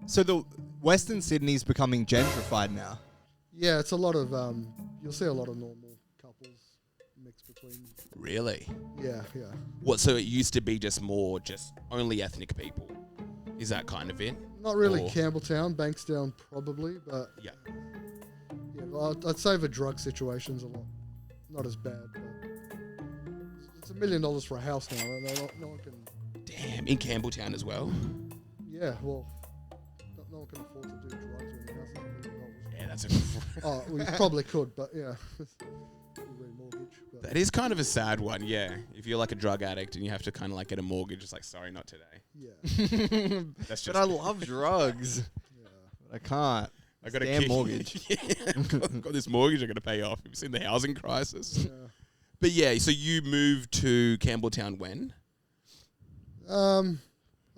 So the Western Sydney's becoming gentrified now. Yeah, it's a lot of you'll see a lot of normal couples mixed between. Really? Yeah. What? So it used to be just only ethnic people. Is that kind of it? Not really Or- Campbelltown, Bankstown probably, but Yeah. yeah, well, I'd say the drug situation's a lot not as bad. But it's $1 million for a house now. No one can. Damn, in Campbelltown as well. Yeah, well, no one can afford to do drugs when your house is $1 million. Yeah, that's Oh, we probably could, but yeah. Remortgage. But that is kind of a sad one. Yeah, if you're like a drug addict and you have to kind of like get a mortgage, it's like, sorry, not today. yeah. That's just. But I love drugs. Yeah. But I can't. I got a Damn kid. mortgage. Yeah, I've got this mortgage I got to pay off. Have you seen the housing crisis? Yeah. But yeah, so you moved to Campbelltown when? I'd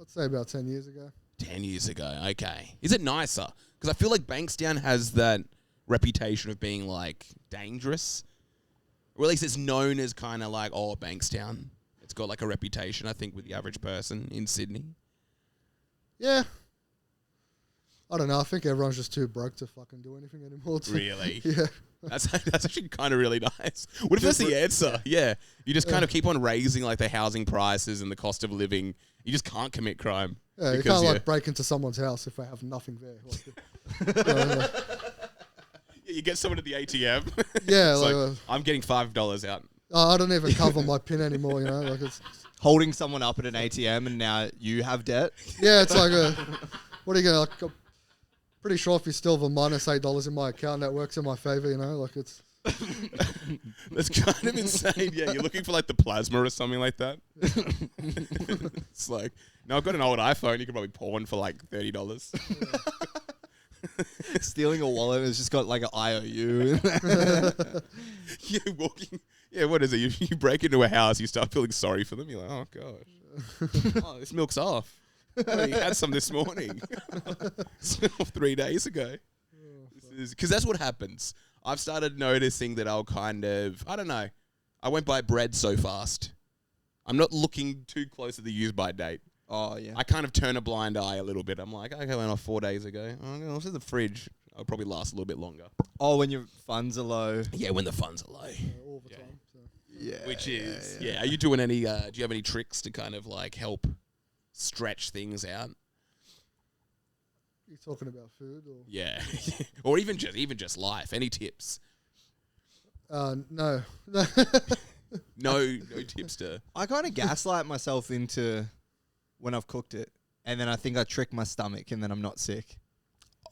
say about 10 years ago. 10 years ago. Okay. Is it nicer? Because I feel like Bankstown has that reputation of being like dangerous. Or at least it's known as kind of like, oh, Bankstown. It's got like a reputation, I think, with the average person in Sydney. Yeah. I don't know. I think everyone's just too broke to fucking do anything anymore. Really? Yeah. That's actually kind of really nice. What if that's the answer? Yeah. You just kind of keep on raising like the housing prices and the cost of living. You just can't commit crime. Yeah, you can't like break into someone's house if they have nothing there. Like, Yeah, you get someone at the ATM. yeah, It's like, like, I'm getting $5 out. I don't even cover my PIN anymore, you know. Like it's Holding someone up at an ATM and now you have debt. yeah, it's like what are you gonna? Like, I'm pretty sure if you still have a minus $8 in my account, that works in my favor, you know. Like it's That's kind of insane. Yeah, you're looking for like the plasma or something like that. It's like, no, I've got an old iPhone. You can probably pawn for like $30. Stealing a wallet has just got like an IOU. You're walking. Yeah, what is it? You break into a house, you start feeling sorry for them. You're like, oh gosh, oh, this milk's off. Oh, you had some this morning. It's off 3 days ago. Because that's what happens. I've started noticing that I'll kind of, I don't know, I went buy bread so fast. I'm not looking too close at the use by date. Oh, yeah. I kind of turn a blind eye a little bit. I'm like, okay, I went off 4 days ago. Oh, it's in the fridge. I'll probably last a little bit longer. Oh, when your funds are low. Yeah, when the funds are low. all the time. So. Yeah. Which is, yeah. Are you doing any, do you have any tricks to kind of like help stretch things out? You talking about food or? Yeah. Or even just life. Any tips? No. No tips to. I kind of gaslight myself into when I've cooked it. And then I think I trick my stomach and then I'm not sick.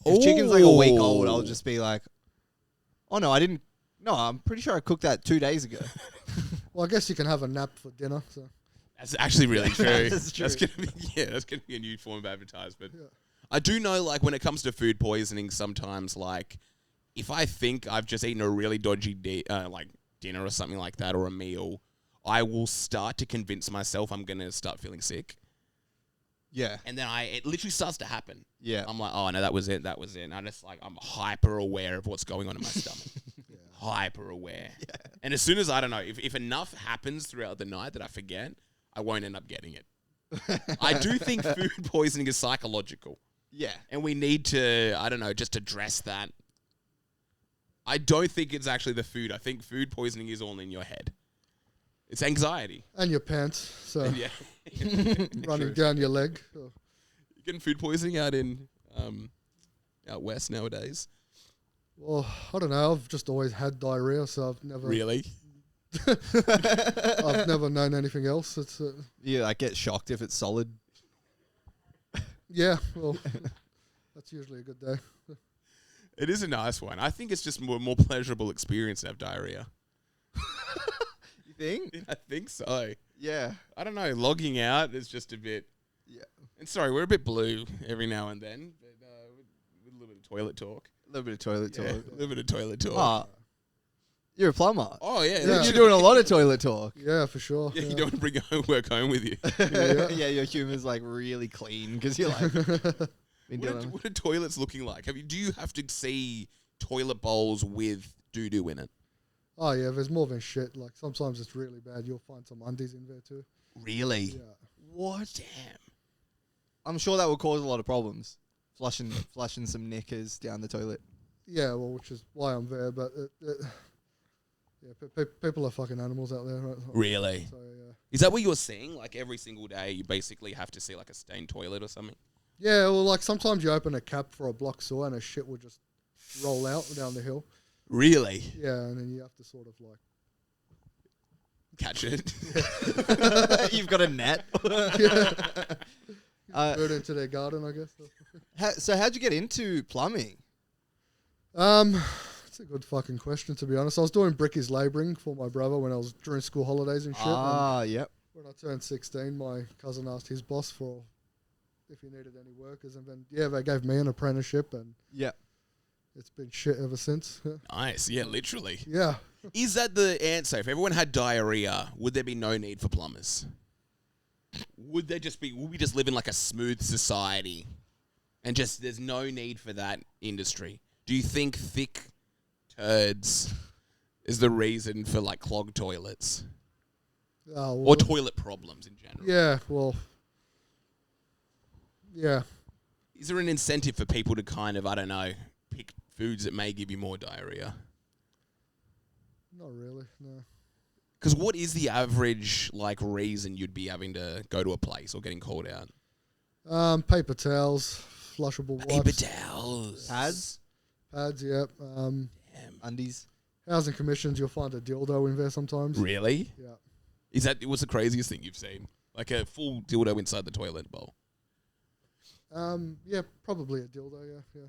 If chicken's like a week old, I'll just be like, oh no, I didn't. No, I'm pretty sure I cooked that 2 days ago. Well, I guess you can have a nap for dinner. So. That's actually really true. That's true. That's gonna be a new form of advertisement. Yeah. I do know, like, when it comes to food poisoning, sometimes, like, if I think I've just eaten a really dodgy dinner or something like that, or a meal, I will start to convince myself I'm gonna start feeling sick. Yeah. And then it literally starts to happen. Yeah. I'm like, oh no, that was it. And I just like, I'm hyper aware of what's going on in my stomach. Hyper aware. Yeah. And as soon as, I don't know, if enough happens throughout the night that I forget, I won't end up getting it. I do think food poisoning is psychological. Yeah. And we need to, I don't know, just address that. I don't think it's actually the food. I think food poisoning is all in your head. It's anxiety. And your pants. So Yeah. running down your leg. So. You're getting food poisoning out in out west nowadays. Well, I don't know. I've just always had diarrhea, so I've never Really? I've never known anything else. It's Yeah, I get shocked if it's solid. yeah. Well, that's usually a good day. It is a nice one. I think it's just more pleasurable experience to have diarrhea. You think? I think so. Yeah. I don't know. Logging out is just a bit. Yeah. And sorry, we're a bit blue every now and then, but with a little bit of toilet talk. A little bit of toilet talk. A little bit of toilet talk. Oh, you're a plumber. Oh yeah. Yeah. You're doing a lot of toilet talk. Yeah, for sure. Yeah, you don't want to bring work home with you. Yeah, your humor's like really clean because you're like. Been doing What are toilets looking like? Do you have to see toilet bowls with doo-doo in it? Oh yeah, there's more than shit. Like sometimes it's really bad. You'll find some undies in there too. Really? Yeah. What? Damn. I'm sure that would cause a lot of problems. flushing some knickers down the toilet. Yeah, well, which is why I'm there. But people are fucking animals out there. Right? Really? So, yeah. Is that what you're seeing? Like every single day, you basically have to see like a stained toilet or something? Yeah, well, like sometimes you open a cap for a block sewer and a shit will just roll out down the hill. Really? Yeah, and then you have to sort of like Catch it. You've got a net. bird into their garden, I guess. So how'd you get into plumbing? It's a good fucking question, to be honest. I was doing brickies labouring for my brother when I was during school holidays and shit. Yep. When I turned 16, my cousin asked his boss for if he needed any workers, and then they gave me an apprenticeship, and Yep. it's been shit ever since. Nice. Yeah, literally. Yeah. Is that the answer? If everyone had diarrhea, would there be no need for plumbers? Would we just live in like a smooth society and just there's no need for that industry? Do you think thick turds is the reason for like clogged toilets or toilet problems in general? Yeah, well, yeah. Is there an incentive for people to kind of, I don't know, pick foods that may give you more diarrhea? Not really, no. Because what is the average like reason you'd be having to go to a place or getting called out? Paper towels, flushable Paper wipes. towels. Pads, yep. Damn. Undies. Housing commissions, you'll find a dildo in there sometimes. Really? Yeah. What's the craziest thing you've seen? Like a full dildo inside the toilet bowl? Yeah, probably a dildo, yeah.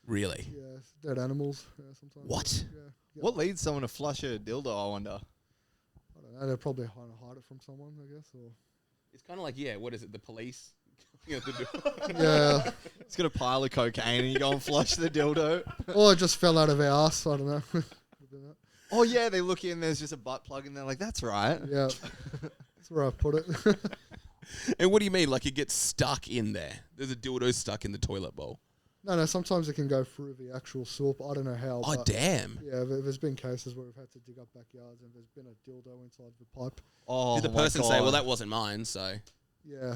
Really? Yeah, dead animals, sometimes. What? Yeah. What leads someone to flush a dildo, I wonder? I don't know, they're probably trying to hide it from someone, I guess. Or It's kind of like, what is it, the police? yeah. It's got a pile of cocaine and you go and flush the dildo. Or it just fell out of our ass, I don't know. Oh, yeah, they look in, there's just a butt plug, and they're like, that's right. Yeah, that's where I put it. And what do you mean? Like it gets stuck in there? There's a dildo stuck in the toilet bowl? No, sometimes it can go through the actual sewer. I don't know how. Oh, damn. Yeah, there's been cases where we've had to dig up backyards and there's been a dildo inside the pipe. Oh, Did the person say, well, that wasn't mine, so... Yeah.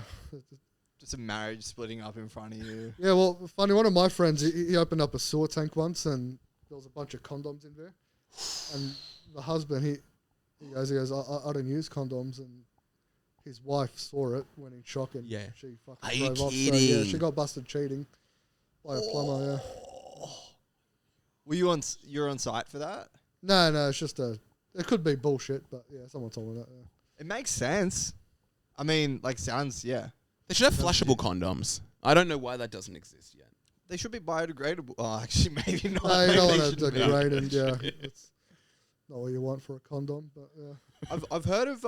Just a marriage splitting up in front of you. Yeah, well, funny, one of my friends, he opened up a sewer tank once and there was a bunch of condoms in there. And the husband, he goes, I don't use condoms, and his wife saw it, went in shock, and she fucking drove off. So, yeah, she got busted cheating by a plumber. Yeah. Were you're on site for that? No, it's just it could be bullshit, but yeah, someone told me that. Yeah. It makes sense. I mean, They should have flushable condoms. I don't know why that doesn't exist yet. they should be biodegradable. Oh, actually, maybe not. No, you Maybe don't they want to shouldn't be. degrade, and yeah, it's not what you want for a condom, but yeah. I've heard of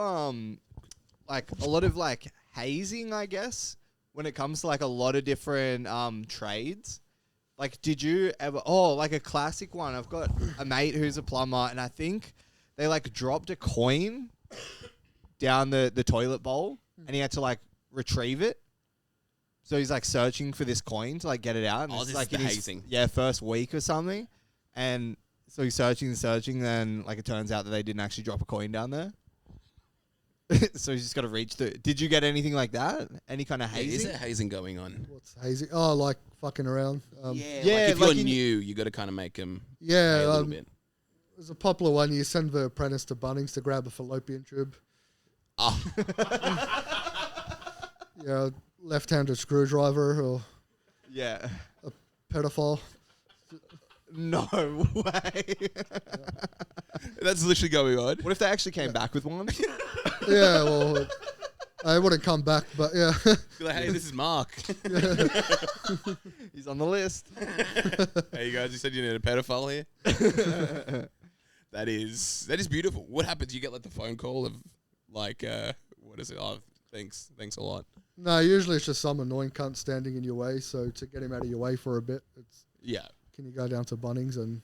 like a lot of like hazing, I guess, when it comes to like a lot of different trades. Like, did you ever? Oh, like a classic one. I've got a mate who's a plumber, and I think they like dropped a coin down the toilet bowl, and he had to like retrieve it. So he's like searching for this coin to like get it out. And This like is the in his, hazing. first week or something. And so he's searching, then like it turns out that they didn't actually drop a coin down there. So he's just got to reach through. Did you get anything like that? Any kind of hazing? Is there hazing going on? What's hazing? Oh, like fucking around. Like if like you're new, you got to kind of make them a Yeah, little bit. there's a popular one. You send the apprentice to Bunnings to grab a fallopian tube. Oh, Yeah, left-handed screwdriver or Yeah. pedophile. No way. that's literally going on. What if they actually came back with one? Yeah, well, I wouldn't come back, but yeah. Be like, hey, this is Mark. He's on the list. Hey, you guys, you said you need a pedophile here? That is beautiful. What happens? You get like the phone call of like, what is it? Oh, thanks a lot. No, usually it's just some annoying cunt standing in your way. So to get him out of your way for a bit, it's can you go down to Bunnings and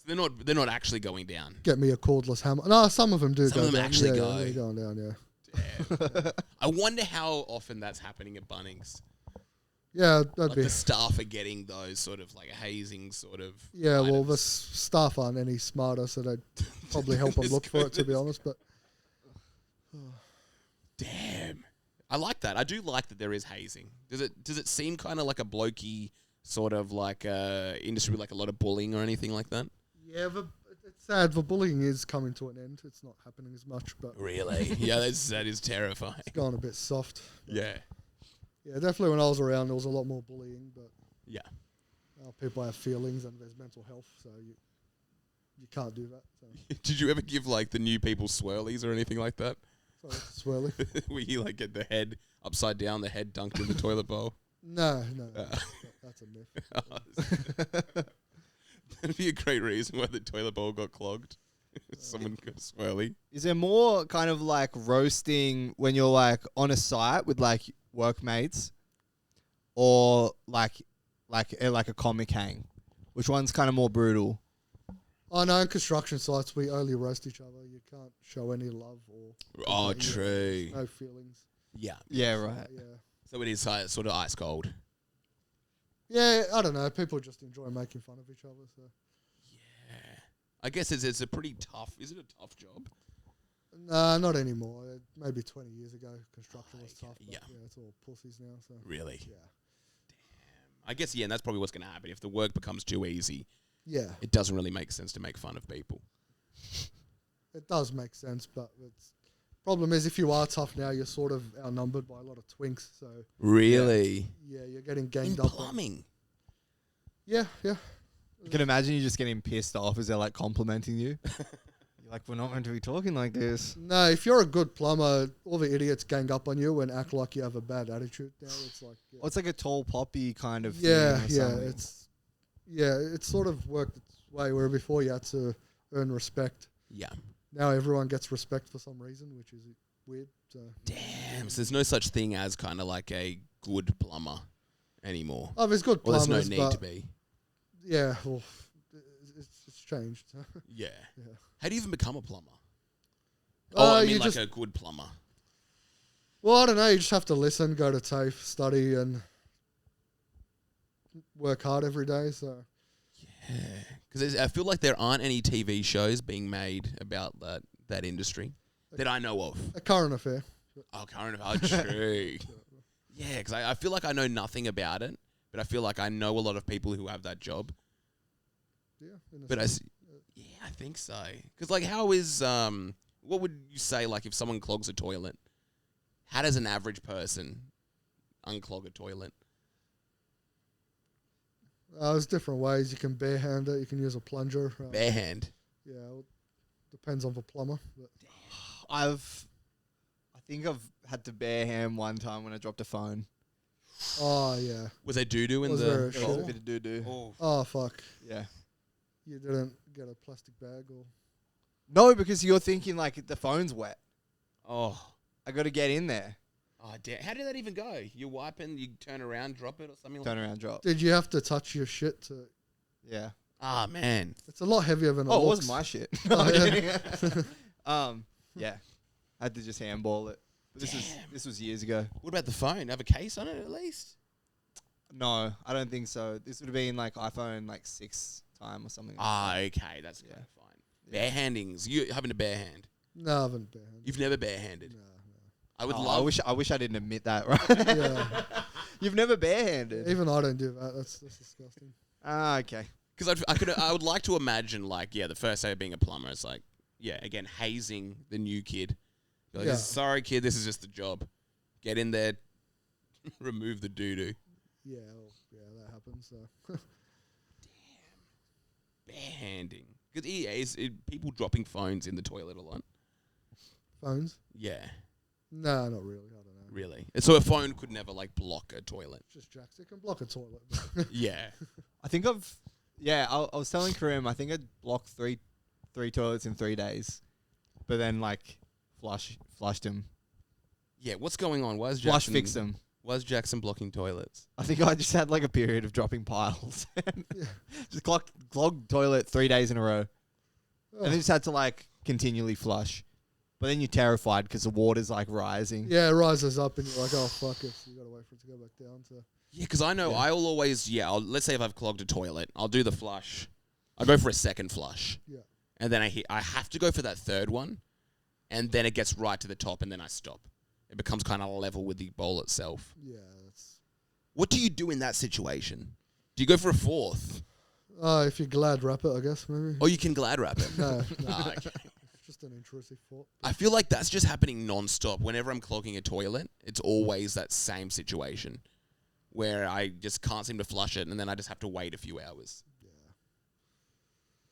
So they're not actually going down. get me a cordless hammer? No, some of them do. Some go of them down. actually yeah, go. Yeah, they're going down. Yeah. Damn. I wonder how often that's happening at Bunnings. Yeah, that'd Like be. the staff are getting those sort of like hazing sort of. Yeah, well, the items. staff aren't any smarter, so they'd probably help them Just look for it, to be go- honest. But Damn. I like that. I do like that there is hazing. Does it seem kind of like a blokey sort of like industry with like a lot of bullying or anything like that? Yeah, it's sad. The bullying is coming to an end. It's not happening as much, but Really? Yeah, that is terrifying. it's gone a bit soft. Yeah. Yeah, definitely when I was around, there was a lot more bullying, but Yeah. people have feelings and there's mental health, so you can't do that. So. Did you ever give like the new people swirlies or anything like that? Sorry, swirly. Where you like get the head upside down, the head dunked in the toilet bowl? No, that's a myth. That'd be a great reason why the toilet bowl got clogged. Someone got a swirly. Is there more kind of like roasting when you're like on a site with like workmates, or like a comic hang? Which one's kind of more brutal? I know in construction sites we only roast each other. You can't show any love or. Oh, true. No feelings. Yeah. Yeah, right. Yeah. So it is sort of ice cold. Yeah, I don't know. People just enjoy making fun of each other. So. Yeah. I guess it's a pretty tough. Is it a tough job? Nah, not anymore. Maybe 20 years ago, construction was tough. But yeah. It's all pussies now. So. Really? Yeah. I guess, yeah, and that's probably what's going to happen. If the work becomes too easy, Yeah. it doesn't really make sense to make fun of people. It does make sense, but it's problem is if you are tough now, you're sort of outnumbered by a lot of twinks. So Really? yeah, you're getting In ganged up. plumbing? Yeah. You can imagine you just getting pissed off as they're like complimenting you. You're like, we're not meant to be talking like this. No, if you're a good plumber, all the idiots gang up on you and act like you have a bad attitude. Now it's like Oh, it's like a tall poppy kind of yeah, thing. Or something. it's sort of worked its way where before you had to earn respect. Yeah. Now everyone gets respect for some reason, which is weird. So. Damn. So there's no such thing as kind of like a good plumber anymore. Oh, there's good Or plumbers, there's no need but to be. yeah, well, it's changed. Yeah. Yeah. How do you even become a plumber? I You mean like just- a good plumber. Well, I don't know. You just have to listen, go to TAFE, study, and work hard every day. So Yeah. Because I feel like there aren't any TV shows being made about that industry that I know of. a current affair. Oh, current true. Yeah, because I feel like I know nothing about it, but I feel like I know a lot of people who have that job. Yeah. in a But sense. I think so. Because like, how is what would you say like if someone clogs a toilet? How does an average person unclog a toilet? There's different ways. You can barehand it. You can use a plunger. Bare hand. Yeah, it depends on the plumber. But I think I've had to bare hand one time when I dropped a phone. oh yeah. Was there doo-doo in Was the there a There was a Sure. bowl? bit of doo-doo. Oh. Oh fuck. Yeah. You didn't get a plastic bag or. No, because you're thinking like the phone's wet. Oh. I got to get in there. Oh, damn. How did that even go? You wipe and you turn around, drop it or something Turn like that? around, drop. Did you have to touch your shit to? Yeah. Ah, man. It's a lot heavier than it Oh, it looks. wasn't my shit. Oh, yeah. Yeah. I had to just handball it. But this was years ago. What about the phone? Have a case on it at least? No, I don't think so. This would have been like iPhone like 6 time or something. Ah, okay. That's kind of fine. Yeah. Barehandings. You having a bare hand? No, I haven't barehanded. You've never barehanded. No, I would Oh, love. I wish I didn't admit that, right? no. Yeah. You've never barehanded. Even I don't do that. That's disgusting. Ah, okay. Because I would like to imagine, like, yeah, the first day of being a plumber, it's like, yeah, again, hazing the new kid. Be like, Yeah. sorry, kid, this is just the job. Get in there, remove the doo-doo. Yeah, that happens. So. Barehanding. Because, yeah, is people dropping phones in the toilet a lot? Phones? Yeah, No, not really. I don't know. really. And so a phone could never, like, block a toilet. Just jacks. It can block a toilet. Yeah. I think I was telling Karim, I think I'd blocked three toilets in 3 days. But then, like, flushed them. Yeah, what's going on? Why is Flush Jackson, fixed them. Why is Jackson blocking toilets? I think I just had, like, a period of dropping piles. Yeah. Just clogged toilet 3 days in a row. Oh. And then just had to, like, continually flush. But then you're terrified because the water's, like, rising. Yeah, it rises up and you're like, oh, fuck it. So you got to wait for it to go back down. So. Yeah, because I know Yeah. I'll always, let's say if I've clogged a toilet, I'll do the flush. I'll go for a second flush. Yeah. And then I have to go for that third one. And then it gets right to the top and then I stop. it becomes kind of level with the bowl itself. Yeah, that's. What do you do in that situation? Do you go for a fourth? If you're glad, wrap it, I guess, maybe. Or you can glad wrap it? No, Ah, okay. it's just an intrusive thought. I feel like that's just happening non-stop. Whenever I'm clogging a toilet, it's always that same situation where I just can't seem to flush it, and then I just have to wait a few hours. Yeah.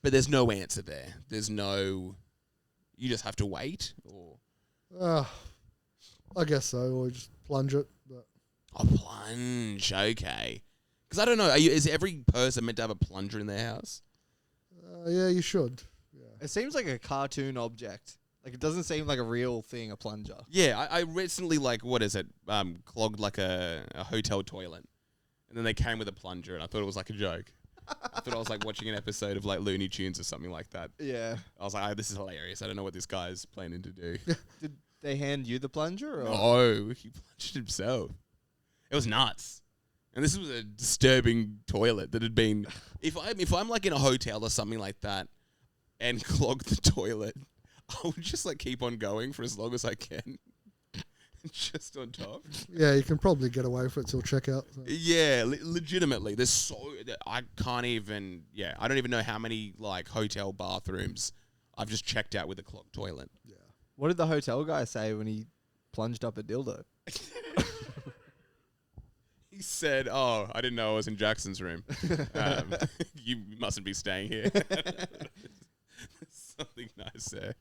But there's no answer there. There's no... You just have to wait? Or I guess so, or just plunge it. But a plunge, okay. Because I don't know, is every person meant to have a plunger in their house? yeah, you should. Yeah. It seems like a cartoon object. Like, it doesn't seem like a real thing, a plunger. Yeah, I recently, clogged like a hotel toilet. And then they came with a plunger, and I thought it was like a joke. I thought I was like watching an episode of like Looney Tunes or something like that. Yeah. I was like, this is hilarious. I don't know what this guy's planning to do. Did they hand you the plunger? Or? No, he plunged himself. It was nuts. And this was a disturbing toilet that had been... If I'm like in a hotel or something like that and clog the toilet, I would just like keep on going for as long as I can. Just on top. Yeah, you can probably get away with it till checkout. So. Yeah, legitimately. There's I can't even... Yeah, I don't even know how many like hotel bathrooms I've just checked out with a clogged toilet. Yeah. What did the hotel guy say when he plunged up a dildo? He said, I didn't know I was in Jackson's room. You mustn't be staying here. Something nice there.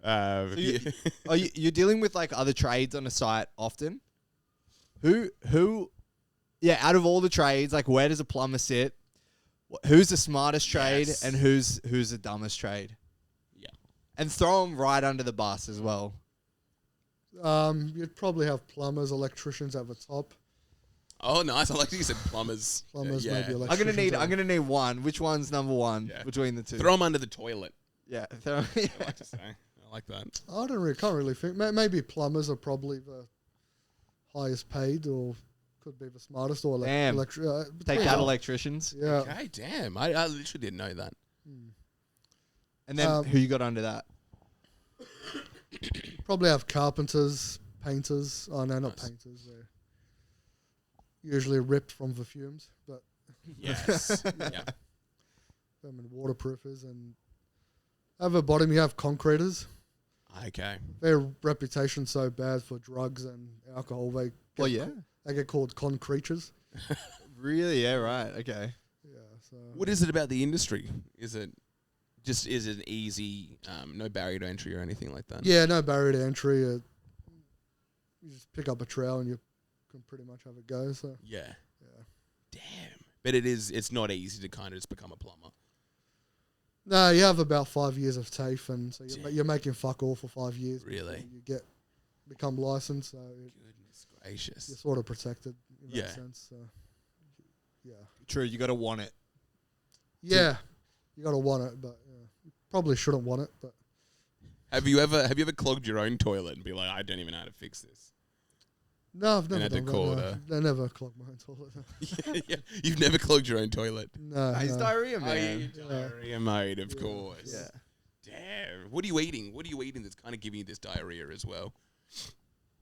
So you're dealing with like other trades on a site often? Yeah, out of all the trades, like where does a plumber sit? Who's the smartest trade and who's the dumbest trade? Yeah. And throw them right under the bus as well. You'd probably have plumbers, electricians at the top. Oh, nice. I like that you said plumbers. Plumbers, yeah. maybe electricians. I'm gonna need one. Which one's number one between the two? Throw them under the toilet. Yeah. I like to say. I like that. Can't really think. Maybe plumbers are probably the highest paid, or could be the smartest, or Damn. Take that, electricians. Yeah. Okay, damn. I literally didn't know that. And then who you got under that? Probably have carpenters, painters. Oh no, not painters. They're usually ripped from the fumes, but Yes. Yeah. them and waterproofers. And at the bottom you have concreters. Okay. Their reputation's so bad for drugs and alcohol. They get called concreters. Really? Yeah. Right. Okay. Yeah. So What is it about the industry? Is it an easy, no barrier to entry or anything like that? yeah, no barrier to entry. You just pick up a trowel and you can pretty much have a go. So Yeah. yeah. Damn. But it's not easy to kind of just become a plumber. No, you have about 5 years of TAFE, and so you're making fuck all for 5 years. Really? You become licensed, so Goodness gracious. you're sort of protected in Yeah. that sense. So yeah, True. You got to want it. yeah, you got to want it, but you probably shouldn't want it. But Have you ever clogged your own toilet and be like, I don't even know how to fix this? no, I've never had to done call that. No. I never clogged my own toilet. Yeah. You've never clogged your own toilet. No, He's no. diarrhea, man. Diarrhea mode, of course. Yeah. Damn. What are you eating? What are you eating that's kind of giving you this diarrhea as well?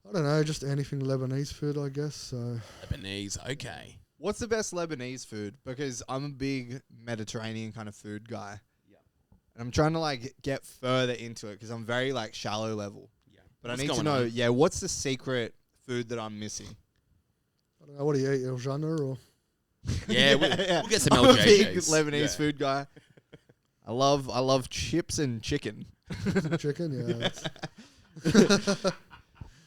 I don't know, just anything Lebanese food, I guess. So Lebanese. Okay. What's the best Lebanese food? Because I'm a big Mediterranean kind of food guy. Yeah. And I'm trying to like get further into it because I'm very like shallow level. Yeah. But I need to know, what's the secret food that I'm missing? I don't know, what do you eat, El Jannah or? Yeah, we'll get some I'm a big LJJs. Lebanese food guy. I love chips and chicken. Chicken, yeah.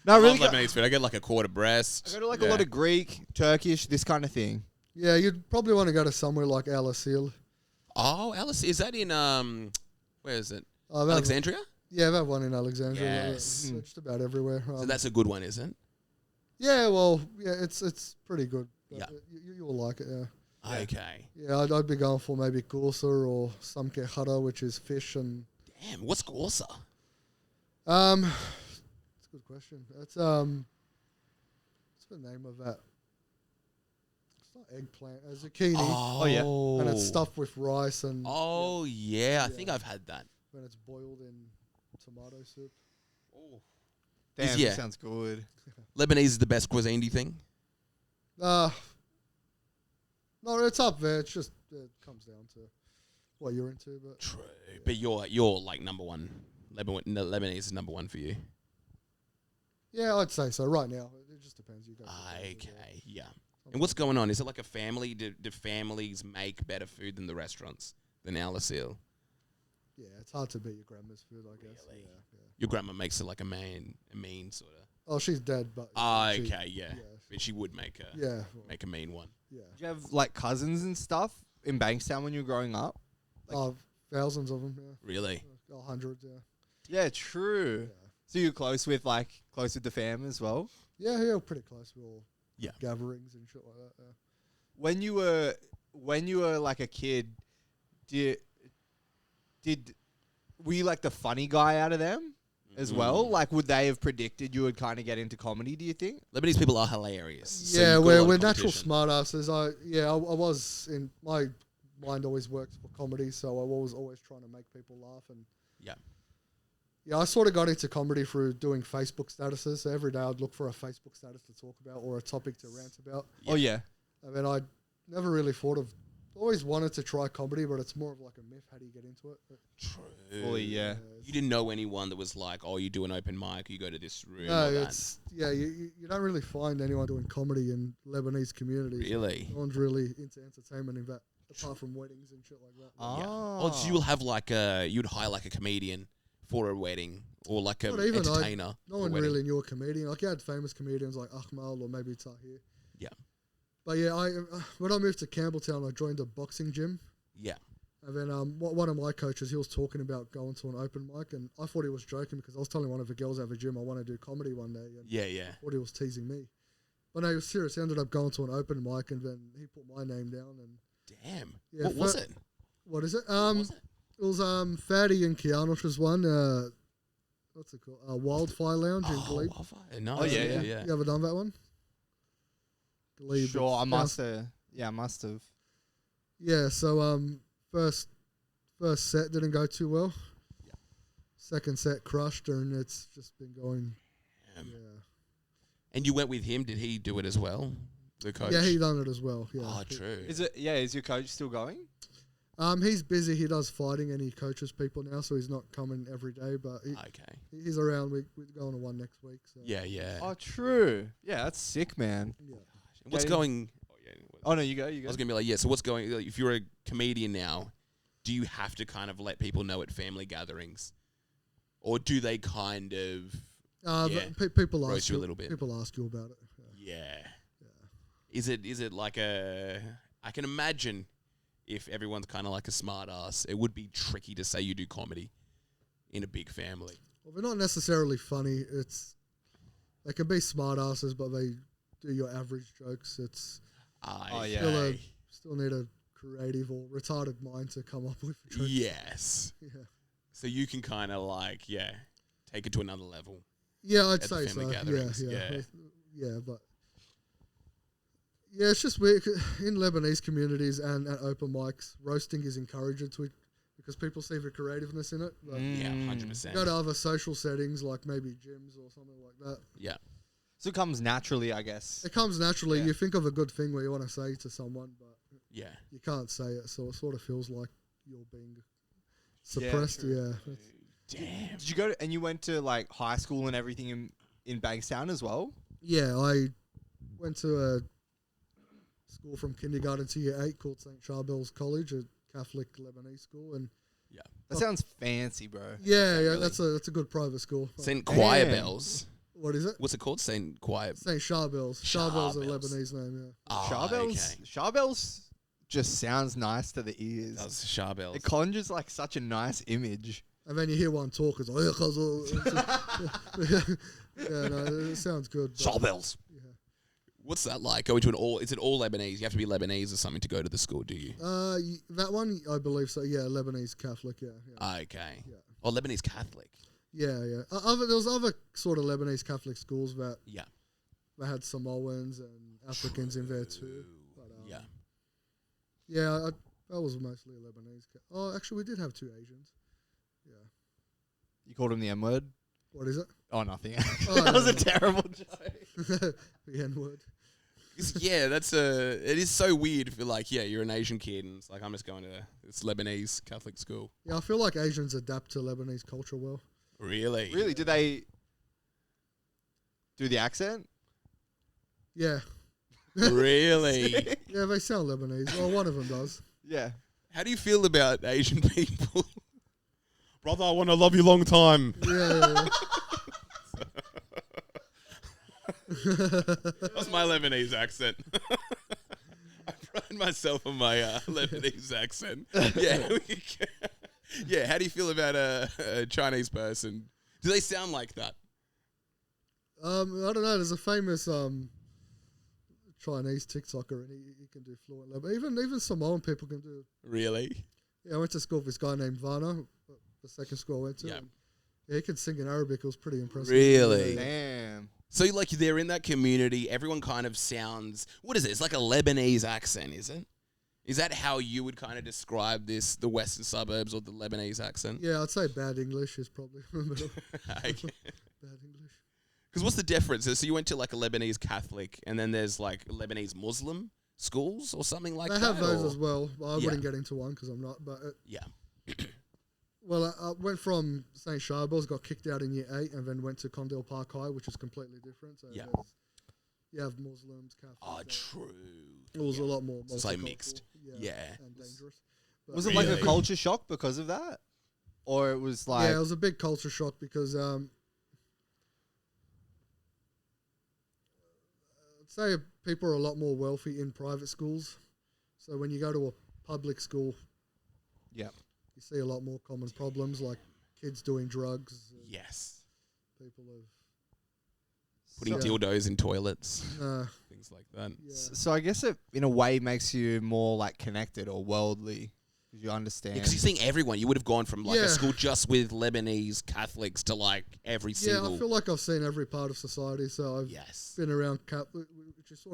No, I really. love Lebanese food. I get like a quarter breast. I go to like a lot of Greek, Turkish, this kind of thing. Yeah, you'd probably want to go to somewhere like Al Asil. Oh, Alice, is that in where is it? Oh, that Alexandria? Yeah, that one in Alexandria. Yes. It's just about everywhere. So that's a good one, isn't it? Yeah, well, yeah, it's pretty good. Yeah. You'll like it, yeah. Okay. Yeah, I'd be going for maybe gorsa or samke khara, which is fish and... Damn, what's gorsa? It's a good question. It's what's the name of that? It's not eggplant, a zucchini. Oh, yeah. And it's stuffed with rice and... Oh, yeah. I think I've had that. When it's boiled in tomato soup. Oh, Damn, yeah. that sounds good. Lebanese is the best cuisine, do you think? No, it's up there. It's just it comes down to what you're into. But True. But you're like number one. Lebanese is number one for you. yeah, I'd say so. Right now, it just depends. You go. Okay, yeah. And what's going on? Is it like a family? Do families make better food than the restaurants than Aliceil? Yeah, it's hard to beat your grandma's food, I guess. Really? Yeah. Your grandma makes it like a mean sort of. Oh, she's dead, but Okay, yeah. But she would make a mean one. Yeah. Did you have like cousins and stuff in Bankstown when you were growing up? Thousands of them. Yeah. Really? Hundreds. Yeah. Yeah, true. Yeah. So you're close with the fam as well? Yeah, we're pretty close. We all Yeah. gatherings and shit like that. Yeah. When you were like a kid, were you like the funny guy out of them as well? Like, would they have predicted you would kind of get into comedy, do you think? Lebanese people are hilarious. So Yeah, you've got a lot we're of natural competition. smartasses. I was in my mind always worked for comedy, so I was always trying to make people laugh. And yeah, I sort of got into comedy through doing Facebook statuses. So every day I'd look for a Facebook status to talk about or a topic to rant about. Oh yeah. I mean, I never really thought of. Always wanted to try comedy, but it's more of like a myth. How do you get into it? True. Fully, yeah. You didn't know anyone that was like, oh, you do an open mic, you go to this room. No, or that. it's you don't really find anyone doing comedy in Lebanese communities. Really? No one's really into entertainment in that, apart from weddings and shit like that. Ah. Yeah. Oh, so you'll have like you'd hire like a comedian for a wedding or like a Not even, entertainer. No one really knew a comedian. Like you had famous comedians like Akmal or maybe Tahir. Yeah. But yeah, when I moved to Campbelltown, I joined a boxing gym. Yeah. And then one of my coaches, he was talking about going to an open mic, and I thought he was joking because I was telling one of the girls at the gym I want to do comedy one day. And Yeah. I thought he was teasing me. But no, he was serious. He ended up going to an open mic, and then he put my name down. And Damn. Yeah, what was it? What is it? What was it? It was Fatty and Kianosh's one. What's it called? Wildfire Lounge in Glebe. No. Oh, yeah. You ever done that one? Glebe. Sure, I must have. Yeah, I must have. Yeah, so first set didn't go too well. Yeah. Second set crushed, and it's just been going. Damn. Yeah. And you went with him. Did he do it as well? The coach. Yeah, he done it as well. Yeah. Oh, true. Is it? Yeah, is your coach still going? He's busy. He does fighting and he coaches people now, so he's not coming every day. But he's around. We're going to one next week. So. Yeah. Oh, true. Yeah, that's sick, man. Yeah. And what's going? Oh no, you go. I was gonna be like, yeah. So what's going? Like, if you're a comedian now, do you have to kind of let people know at family gatherings, or do they kind of People roast ask you a little bit? People ask you about it. Yeah. Is it like a? I can imagine if everyone's kind of like a smart ass, it would be tricky to say you do comedy in a big family. Well, they're not necessarily funny. They can be smart asses, but they do your average jokes. It's still need a creative or retarded mind to come up with jokes. Yes. Yeah. So you can kind of like take it to another level. Yeah, I'd at the say so. family gatherings. Yeah, but yeah, it's just weird in Lebanese communities and at open mics. Roasting is encouraged because people see the creativeness in it. But Yeah, 100%. go to other social settings like maybe gyms or something like that. Yeah. So it comes naturally, I guess. It comes naturally. Yeah. You think of a good thing where you want to say to someone, but Yeah. you can't say it, so it sort of feels like you're being suppressed. true. Yeah. Damn. Did you go and you went to like high school and everything in Bankstown as well? Yeah, I went to a school from kindergarten to year 8 called St. Charbel's College, a Catholic Lebanese school, and That sounds fancy, bro. yeah, really? that's a good private school. Saint Choir Damn. Bells. What is it? What's it called? Saint Choir. St. Charbel's. Charbel's a Charbel's. Lebanese name. Yeah. Oh, Charbells. Okay. Charbells just sounds nice to the ears. That's Charbells. It conjures like such a nice image. And then you hear one talk, it's like, yeah, no, it sounds good. but- Charbells. Yeah. What's that like? Going to is it all Lebanese? You have to be Lebanese or something to go to the school, do you? That one, I believe so. Yeah, Lebanese Catholic. Yeah. Okay. Yeah. Oh, Lebanese Catholic. Yeah. There was other sort of Lebanese Catholic schools that Yeah. had Samoans and Africans in there too. But, Yeah. Yeah, that was mostly Lebanese. Oh, actually, we did have 2 Asians. Yeah. You called him the M word? What is it? Oh, nothing. Oh, that was no. a terrible joke. The N-word. Yeah, it is so weird if you're like, yeah, you're an Asian kid and it's like, I'm just going to this Lebanese Catholic school. Yeah, I feel like Asians adapt to Lebanese culture well. Really? Really? Did they do the accent? Yeah. Really? Yeah, they sound Lebanese. Well, one of them does. Yeah. How do you feel about Asian people? Brother, I want to love you long time. Yeah. That's my Lebanese accent. I pride myself on my Lebanese accent. Yeah. Yeah, how do you feel about a Chinese person? Do they sound like that? I don't know. There's a famous Chinese TikToker, and he can do fluent Lebanese. Even Samoan people can do. Really? Yeah, I went to school with this guy named Vana, the second school I went to. Yep. And yeah, he could sing in Arabic. It was pretty impressive. Really? Yeah. Damn. So, like, they're in that community. Everyone kind of sounds... What is it? It's like a Lebanese accent, is it? Is that how you would kind of describe this, the western suburbs or the Lebanese accent? Yeah, I'd say bad English is probably the middle. Bad English. Because what's the difference? So you went to, like, a Lebanese Catholic, and then there's, like, Lebanese Muslim schools or something like that? They have those or? as well. I Yeah. wouldn't get into one because I'm not. But Yeah. well, I went from St. Charbels, got kicked out in year 8, and then went to Condell Park High, which is completely different. So Yeah. you have Muslims, Catholics. Oh, true. It was a lot more So it's like multicultural, mixed. Yeah. And dangerous. But Was it like a Really? culture shock because of that? Or it was like... yeah, it was a big culture shock because I'd say people are a lot more wealthy in private schools. So when you go to a public school, Yeah. you see a lot more common problems like kids doing drugs. And Yes. people have Putting Yeah. dildos in toilets, uh, things like that. yeah. So I guess it, in a way, makes you more like connected or worldly. Because you understand. Because you're seeing everyone. You would have gone from like Yeah. a school just with Lebanese Catholics to like every Yeah, single. I feel like I've seen every part of society. So I've Yes. been around which is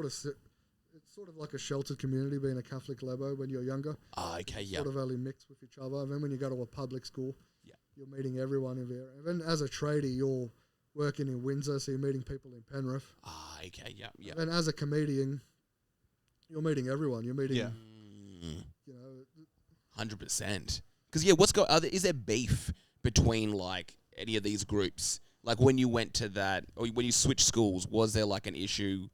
it's sort of like a sheltered community being a Catholic Lebo when you're younger. Oh, okay. Yeah. Sort of only mix with each other. And then when you go to a public school, Yeah. you're meeting everyone in there. And then as a tradie, you're working in Windsor, so you're meeting people in Penrith. Ah, okay. Yeah. Yeah. And then as a comedian, you're meeting everyone. You're meeting, Yeah. you know, 100%. Because yeah, is there beef between like any of these groups? Like when you went to that, or when you switched schools, was there like an issue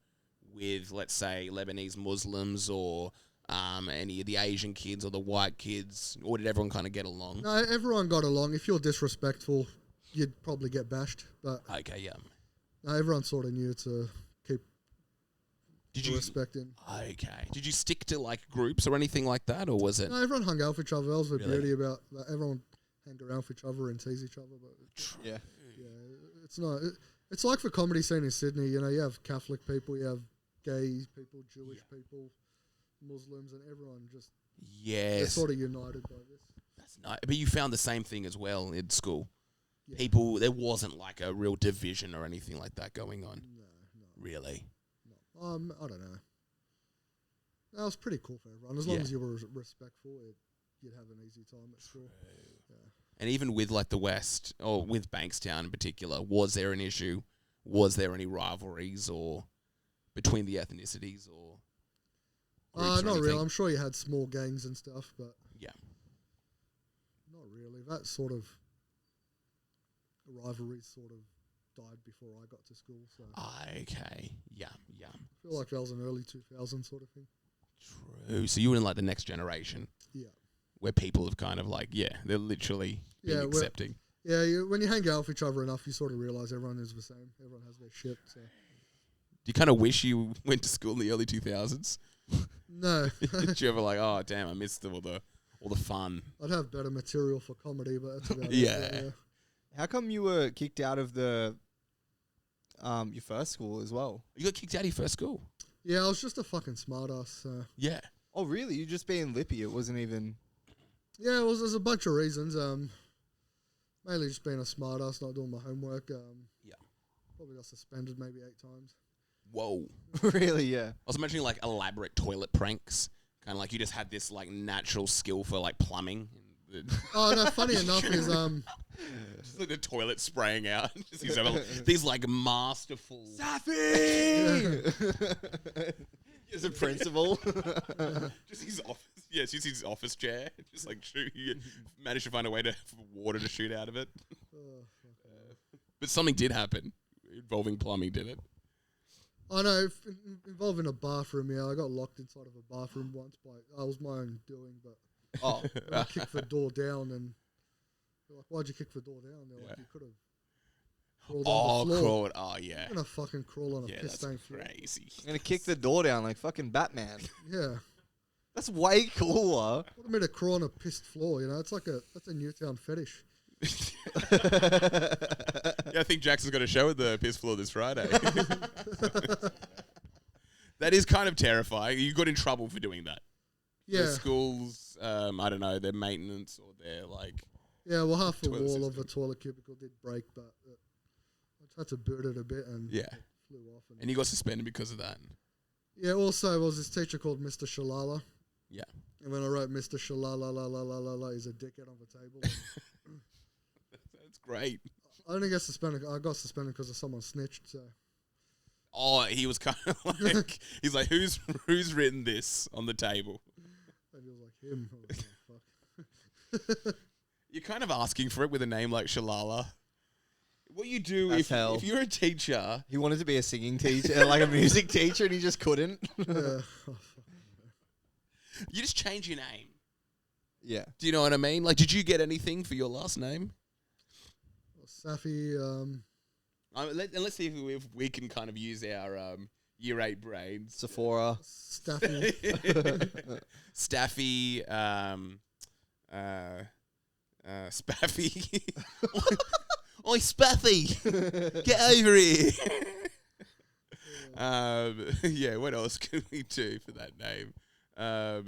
with, let's say, Lebanese Muslims or any of the Asian kids or the white kids, or did everyone kind of get along? no, everyone got along. If you're disrespectful, you'd probably get bashed. But Okay, yeah. no, everyone sort of knew to keep Did you? respect in. Okay. Did you stick to like groups or anything like that, or was it? No, everyone hung out with each other. That was the Really? beauty about that. Everyone hang around with each other and tease each other. But Yeah. yeah, it's not. It's like the comedy scene in Sydney. You know, you have Catholic people, you have gay people, Jewish people, Muslims, and everyone just they're Yes. sort of united by this. That's nice. But you found the same thing as well in school. Yeah. People, there wasn't like a real division or anything like that going on. No. Really? I don't know. That was pretty cool for everyone. As long Yeah. as you were respectful, you'd have an easy time at school. Yeah. And even with like the West, or with Bankstown in particular, was there an issue? Was there any rivalries or between the ethnicities or groups or Not really. anything? I'm sure you had small gangs and stuff, but Yeah. not really. That sort of rivalry sort of died before I got to school. So I Okay. Yeah. feel like that was an early 2000 sort of thing. True. So you were in like the next generation Yeah. where people have kind of like, yeah, they're literally being Yeah, accepting. Yeah, when you hang out with each other enough, you sort of realize everyone is the same. Everyone has their shit. So Do you kind of wish you went to school in the early 2000s? no, Did you ever like, oh damn, I missed all the fun? I'd have better material for comedy, but that's about Yeah. it. Yeah. How come you were kicked out of the your first school as well? You got kicked out of your first school? Yeah, I was just a fucking smartass. So. Yeah. Oh, really? You just being lippy? It wasn't even... Yeah, there's a bunch of reasons. Mainly just being a smartass, not doing my homework. Yeah. Probably got suspended maybe 8 times. Whoa. Really, yeah. I was imagining like elaborate toilet pranks. Kind of like you just had this like natural skill for like plumbing. Oh no, funny enough is Just like the toilet spraying out. Just these like masterful. Safi! As a principal. Just his office. Yeah, it's just his office chair. Just like you managed to find a way for water to shoot out of it. But something did happen involving plumbing, did it? I know, involving a bathroom, yeah. I got locked inside of a bathroom once I was my own doing, but I kicked the door down and they're like, why'd you kick the door down? They're like, you could have crawled on the floor. Crawled. Oh, yeah. I'm going to fucking crawl on a piss-stained floor. Crazy. I'm going to kick the door down like fucking Batman. Yeah. That's way cooler. What do you mean to crawl on a pissed floor, you know? It's like that's a Newtown fetish. Yeah, I think Jackson's got a show at the piss floor this Friday. That is kind of terrifying. You got in trouble for doing that. Yeah. The schools, I don't know, their maintenance or their like. Yeah, well, half the wall system of the toilet cubicle did break, but I just had to boot it a bit and it flew off. And you got suspended because of that. Yeah, also, there was this teacher called Mr. Shalala. Yeah. And when I wrote Mr. Shalala, la, la, la, la, la, he's a dickhead on the table. That's great. I didn't get suspended. I got suspended because of someone snitched, so. Oh, he was kind of like, he's like, who's written this on the table? And he was like, him. I was like, fuck. You're kind of asking for it with a name like Shalala. What you do if you're a teacher. He wanted to be a singing teacher, like a music teacher, and he just couldn't. Yeah. You just change your name. Yeah. Do you know what I mean? Like, did you get anything for your last name? Safi. Let's see if we can kind of use our year 8 brains. Sephora. Staffy. Staffy. Spaffy. Oi, Spaffy. Get over here. Yeah, what else can we do for that name?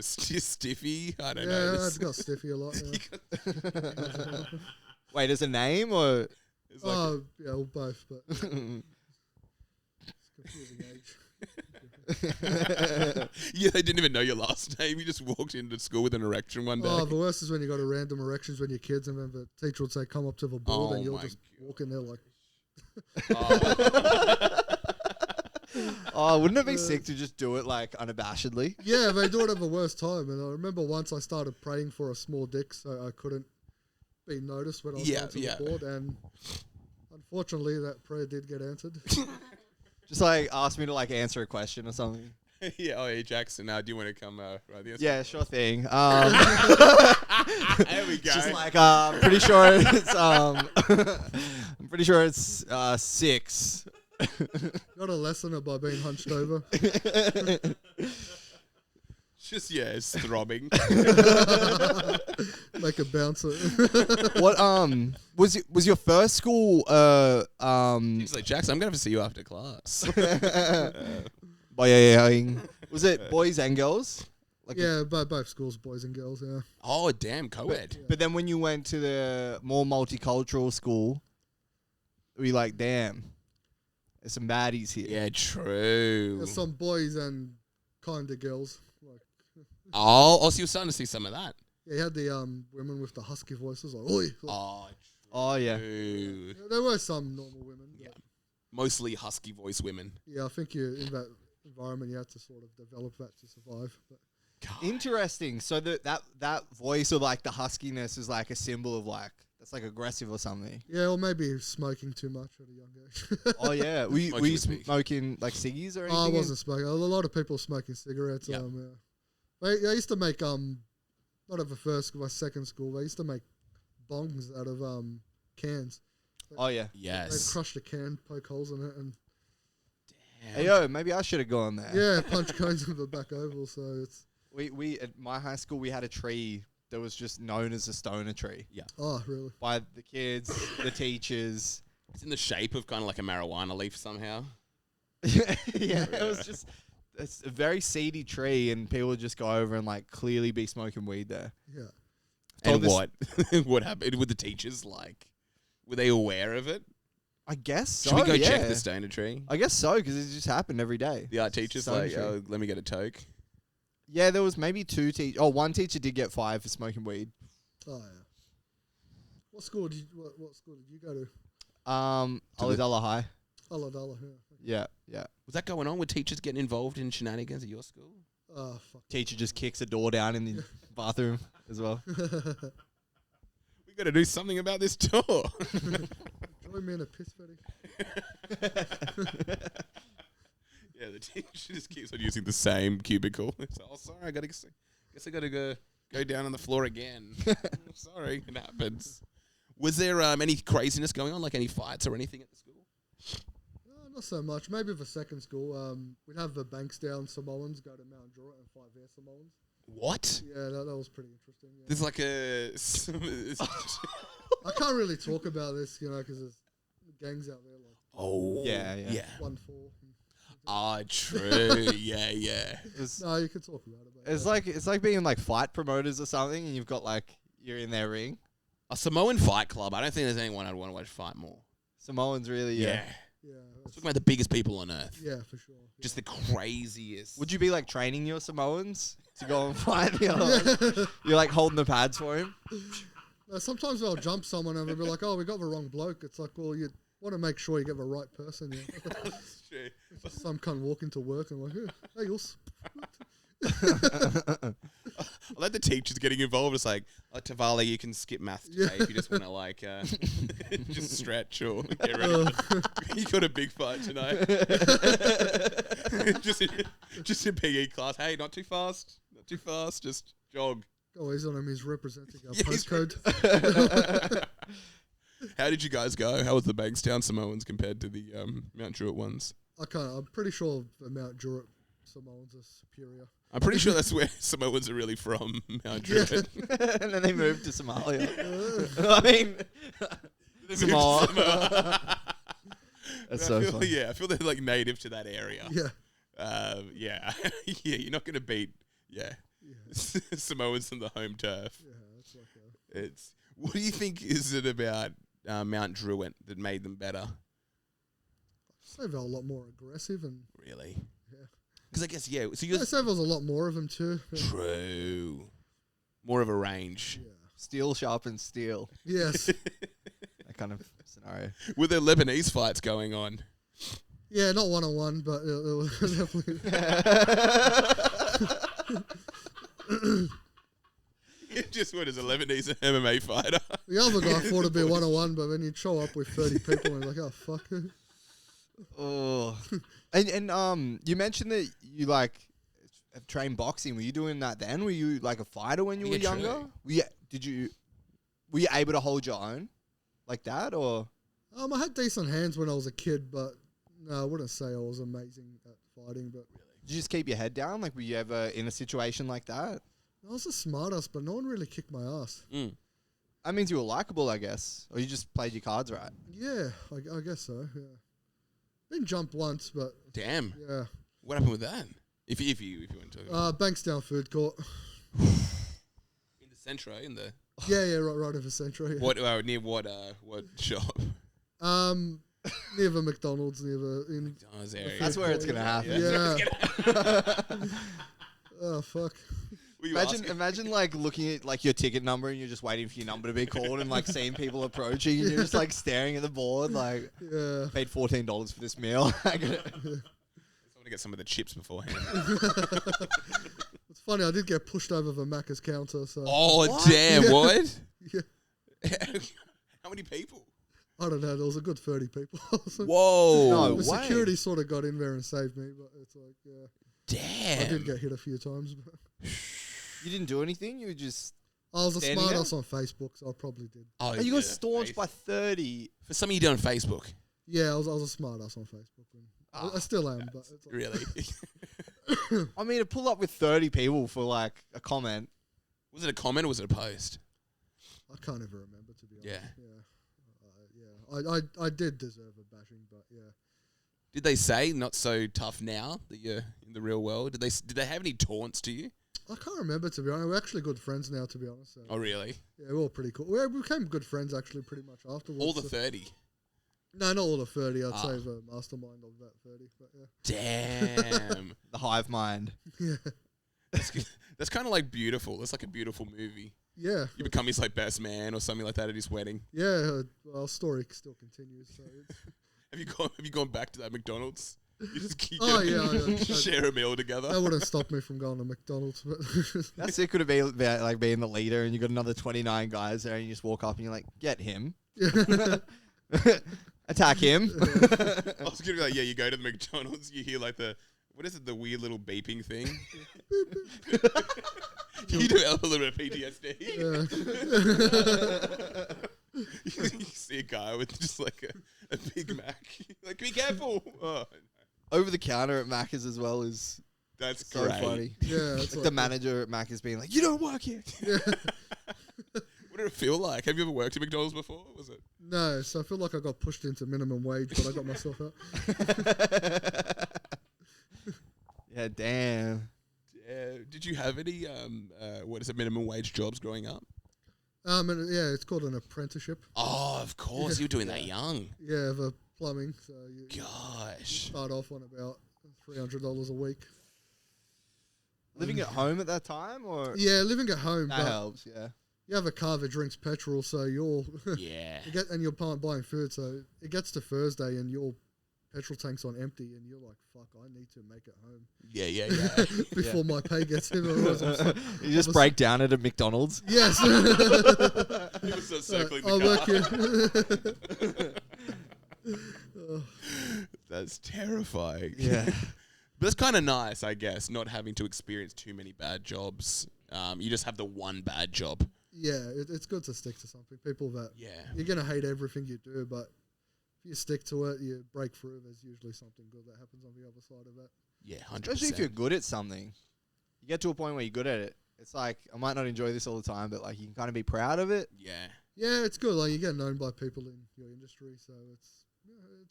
Stiffy. I don't know. Yeah, I've got Stiffy a lot. Yeah. Wait, is a name or? Yeah, well, both, but it's confusing age. Yeah, they didn't even know your last name. You just walked into school with an erection one day. Oh, the worst is when you got a random erections when you're kids, and then the teacher would say, "Come up to the board," and you'll just walk in there like. Oh, wouldn't it be sick to just do it like unabashedly? Yeah, they do it at the worst time. And I remember once I started praying for a small dick, so I couldn't be noticed when I was going to the board, and unfortunately, that prayer did get answered. Just like ask me to like answer a question or something. Yeah, oh yeah, Jackson. Now, do you want to come? Right, yeah, sure thing. There we go. Just like pretty sure it's I'm pretty sure it's 6. Got a lesson about being hunched over. Just it's throbbing. Like a bouncer. What was your first school He's like, Jackson, I'm gonna have to see you after class. Was it boys and girls? Like yeah, both schools, boys and girls. Yeah. Oh damn, co-ed. But then when you went to the more multicultural school, were you like, damn, there's some baddies here. Yeah, true. There's some boys and kind of girls. Like. So you're starting to see some of that. Yeah, you had the women with the husky voices, like, oi. Oh yeah. There were some normal women. Yeah. Mostly husky voice women. Yeah, I think you in that environment you have to sort of develop that to survive. But. Interesting. So that voice or like the huskiness is like a symbol of like that's like aggressive or something. Yeah, or maybe smoking too much at a young age. Oh yeah, were you smoking like ciggies or anything? I wasn't smoking. A lot of people smoking cigarettes. Yep. I used to make not at the first school, my second school. They used to make bongs out of cans. Oh yeah. Yes. They'd crush the can, poke holes in it, and hey yo, maybe I should have gone there. yeah, punch cones in the back oval. So it's we at my high school we had a tree that was just known as a stoner tree. Yeah. oh really? By the kids, the teachers. It's in the shape of kind of like a marijuana leaf somehow. Yeah, it was just it's a very seedy tree, and people would just go over and like clearly be smoking weed there. Yeah. And what? What happened with the teachers? Like, were they aware of it? I guess so. Should we go check the stoner tree? I guess so, because it just happened every day. The art teacher's like, oh, let me get a toke. Yeah, there was maybe 2 teachers. Oh, one teacher did get fired for smoking weed. Oh yeah. What school did you go to? Ulladulla High. Ulladulla, yeah. Yeah. Was that going on with teachers getting involved in shenanigans at your school? Oh, fuck. Teacher just kicks a door down in the bathroom as well. We got to do something about this door. Join me in a piss fetish. Yeah, the teacher just keeps on using the same cubicle. It's, oh, sorry, I guess I gotta go down on the floor again. Sorry, it happens. Was there any craziness going on, like any fights or anything at the school? Not so much. Maybe for second school, we'd have the Bankstown Samoans go to Mount Druitt and fight their Samoans. What? Yeah, that was pretty interesting. Yeah. There's like a... I can't really talk about this, because there's gangs out there like Yeah. 1-4. Ah, true. yeah. No, you can talk about it. But It's like being like fight promoters or something, and you've got like you're in their ring. A Samoan fight club. I don't think there's anyone I'd want to watch fight more. Samoans really, Yeah. Yeah, Talking about the biggest people on earth. yeah, for sure. Just the craziest. Would you be like training your Samoans to go and fight the other one? You're like holding the pads for him. Sometimes I'll jump someone and they'll be like, "Oh, we got the wrong bloke." It's like, well, you want to make sure you get the right person. Yeah. That's true. Some cunt walking to work and like, hey, you'll. I like the teachers getting involved. It's like, Tavali, you can skip math today if you just want to like just stretch or get ready. You got a big fight tonight. just in PE class. Hey, not too fast. Just jog. Oh, he's on him. He's representing our postcode. How did you guys go? How was the Bankstown Samoans compared to the Mount Druitt ones? I'm pretty sure the Mount Druitt Samoans are superior. I'm pretty sure that's where Samoans are really from, Mount Druitt. And then they moved to Somalia. I mean, Samoa. That's so funny. Yeah, I feel they're like native to that area. Yeah. Yeah, you're not gonna beat Samoans on the home turf. Yeah, that's like It's. What do you think is it about Mount Druitt that made them better? I'd say they're a lot more aggressive and Really? Yeah. Because I guess So I'd you're say there's a lot more of them too. Yeah. true. More of a range. Yeah. Steel sharpens steel. Yes. That kind of scenario. Were there Lebanese fights going on? Yeah, not 1-on-1, but it was definitely. Just what is a Lebanese MMA fighter? The other guy thought it'd be 1-on-1, but then you'd show up with 30 people and like, oh fuck. Oh, and you mentioned that you like have trained boxing. Were you doing that then? Were you like a fighter when you were Yeah, younger? true. Were you able to hold your own like that, or? I had decent hands when I was a kid, but no, I wouldn't say I was amazing at fighting. But Did you just keep your head down? Like, were you ever in a situation like that? I was a smartass, but no one really kicked my ass. That means you were likable, I guess, or you just played your cards right. Yeah, I guess so. Yeah, been jumped once, but Damn. yeah. What happened with that? If you want to talk about Bankstown Food Court. in the Centro, in the Yeah, right over Centro. Yeah. what near what shop? Near the McDonald's, near the in. McDonald's area. That's where it's gonna happen. Yeah. Oh fuck. Were you Imagine like looking at like your ticket number and you're just waiting for your number to be called and like seeing people approaching and you're just like staring at the board like Yeah. paid $14 for this meal. I want to get some of the chips beforehand. It's funny, I did get pushed over the Macca's counter, so Oh What? damn! Yeah. What? Yeah. How many people? I don't know, there was a good 30 people. Whoa! No The way. security sort of got in there and saved me, but it's like, yeah. I did Damn! get hit a few times, but You didn't do anything? You were just... I was a Standing smartass on Facebook, so I probably did. Oh, Oh, you got staunched by 30. For some of you done on Facebook. Yeah, I was a smartass on Facebook. And I still am, but it's like, Really? I mean, to pull up with 30 people for like a comment. Was it a comment or was it a post? I can't ever remember, to be honest. Yeah. Yeah. I did deserve a bashing, but yeah. Did they say not so tough now that you're in the real world? Did they have any taunts to you? I can't remember, to be honest. We're actually good friends now, to be honest. So. Oh really? Yeah, we're all pretty cool. We became good friends, actually, pretty much afterwards. All the so. 30. No, not all the 30. I'd Ah. say the mastermind of that 30, but yeah. Damn. The hive mind. Yeah. That's kind of like Beautiful. That's like a beautiful movie. Yeah. You become his like best man or something like that at his wedding. Yeah. Well, story still continues. So Have you gone back to that McDonald's? You just keep share a meal together. that wouldn't stop me from going to McDonald's. But That's it. Could have been like being the leader, and you got another 29 guys there, and you just walk up and you're like, "Get him, attack him." I was gonna be like, yeah, you go to the McDonald's, you hear like the the weird little beeping thing. You develop a little bit of PTSD. You see a guy with just like a Big Mac. Like, be careful. Oh. Over the counter at Macca's as well is That's so great. funny. yeah, it's Like the manager at Macca's being like, "You don't work here." What did it feel like? Have you ever worked at McDonald's before? Was it? No, so I feel like I got pushed into minimum wage, but I got myself out. Yeah, damn. Did you have any minimum wage jobs growing up? And yeah, it's called an apprenticeship. Oh, of course, you were doing that young. Yeah, for plumbing. So you Gosh. start off on about $300 a week. Living at home at that time, or Yeah, living at home. that but helps. Yeah. you have a car that drinks petrol, so you're Yeah. and you're buying food. So it gets to Thursday and your petrol tank's on empty, and you're like, "Fuck, I need to make it home Yeah. before my pay gets in." Otherwise I'm just like, You just break down at a McDonald's. yes, He was just circling I'll the work car. here. That's terrifying. Yeah. But it's kind of nice, I guess, not having to experience too many bad jobs. You just have the one bad job. Yeah, it's good to stick to something. People that Yeah. you're gonna hate everything you do, but if you stick to it, you break through. There's usually something good that happens on the other side of that. Yeah, 100%. Especially if you're good at something. You get to a point where you're good at it. It's like, I might not enjoy this all the time, but like you can kind of be proud of it. Yeah. Yeah, it's good. Like you get known by people in your industry, so it's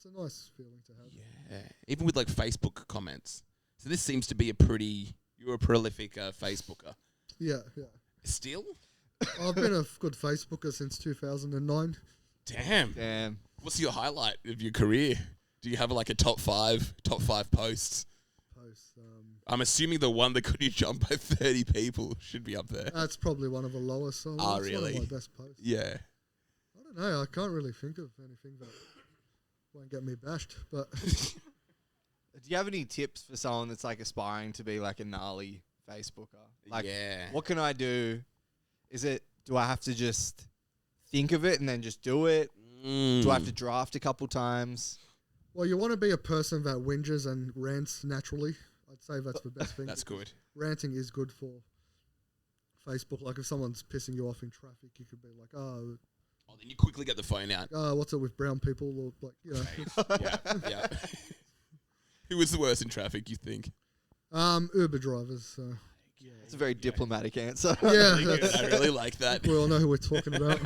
a nice feeling to have. Yeah. Even with like Facebook comments. So this seems to be you're a prolific Facebooker. Yeah. Still? I've been a good Facebooker since 2009. Damn. Damn. What's your highlight of your career? Do you have like a top five posts? I'm assuming the one that could you jump by 30 people should be up there. That's probably one of the lowest. So Oh, it's really? one of my best posts. Yeah. I don't know. I can't really think of anything that won't get me bashed. But Do you have any tips for someone that's like aspiring to be like a gnarly Facebooker? Like, yeah. what can I do? Do I have to just think of it and then just do it? Do I have to draft a couple times? well, you want to be a person that whinges and rants naturally. I'd say that's the best thing. That's good. Ranting is good for Facebook. Like if someone's pissing you off in traffic, you could be like, "Oh, Then you quickly get the phone out. what's it with brown people?" Or like, you know. Yeah. Who was the worst in traffic, you think? Uber drivers. So. It's a very diplomatic answer. Yeah, Really good. I really like that. we all know who we're talking about.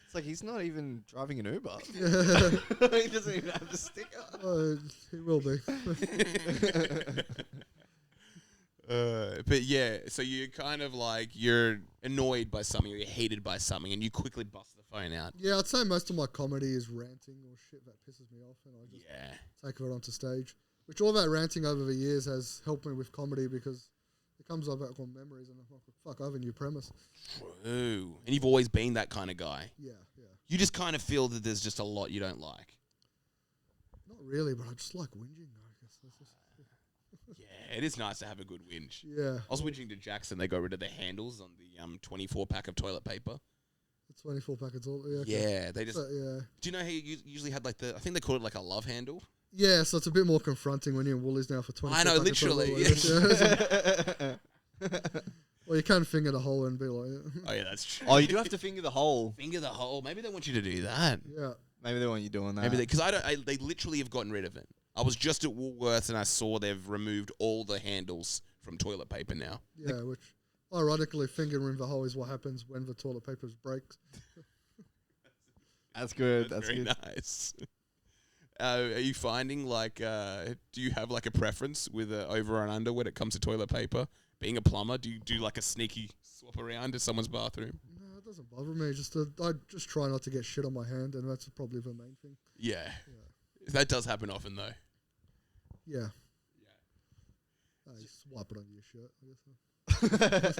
It's like he's not even driving an Uber. Yeah. He doesn't even have the sticker. He will be. But yeah, so you're kind of like, you're annoyed by something or you're hated by something and you quickly bust the phone out. Yeah, I'd say most of my comedy is ranting or shit that pisses me off, and I just take it onto stage. Which all that ranting over the years has helped me with comedy because it comes up back on memories, and I'm like, fuck, I have a new premise. True. And you've always been that kind of guy. Yeah. You just kind of feel that there's just a lot you don't like. Not really, but I just like whinging, I guess. That's just, Yeah, it is nice to have a good whinge. yeah. I was whinging to Jackson. They got rid of the handles on the 24 pack of toilet paper. The 24 packets all. Yeah. Okay. Yeah, they just. Yeah. Do you know how you usually had like I think they called it like a love handle. Yeah, so it's a bit more confronting when you're in Woolies now for 24 I know, packets of literally. toilet paper. Well, you can finger the hole and be like, Oh yeah, that's true. Oh, you do have to finger the hole. Finger the hole. Maybe they want you to do that. yeah. Maybe they want you doing that. Maybe because they literally have gotten rid of it. I was just at Woolworths and I saw they've removed all the handles from toilet paper now. Yeah, which ironically, fingering the hole is what happens when the toilet paper breaks. That's good. That's very good. nice. Are you finding like, do you have like a preference with over and under when it comes to toilet paper? Being a plumber, do you do like a sneaky swap around to someone's bathroom? No, it doesn't bother me. I just try not to get shit on my hand, and that's probably the main thing. Yeah. That does happen often though. Yeah. You swipe it onto your shirt, I guess.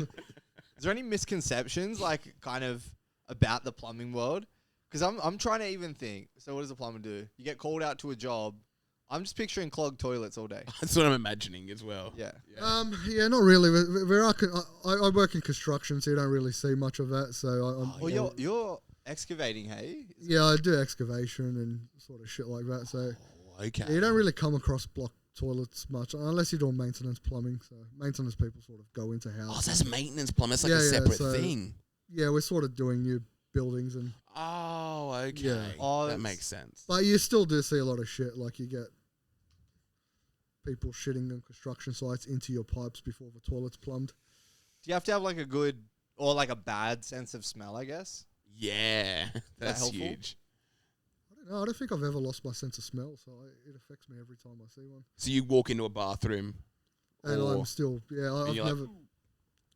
Is there any misconceptions, like, kind of about the plumbing world? Because I'm trying to even think. So what does a plumber do? You get called out to a job. I'm just picturing clogged toilets all day. That's what I'm imagining as well. Yeah. Yeah, not really. I work in construction, so you don't really see much of that. So Well, you're excavating, hey? yeah, I do excavation and sort of shit like that. So Okay. yeah, you don't really come across blocked toilets much unless you're doing maintenance plumbing. So maintenance people sort of go into houses. Oh, so that's maintenance plumbing. That's like a separate thing. Yeah, we're sort of doing new buildings and. Oh, okay. Yeah. Oh, that makes sense. But you still do see a lot of shit. Like you get people shitting on construction sites into your pipes before the toilet's plumbed. Do you have to have like a good or like a bad sense of smell, I guess? Yeah, that's helpful? huge. I don't know. I don't think I've ever lost my sense of smell, so it affects me every time I see one. So you walk into a bathroom, And or I'm still,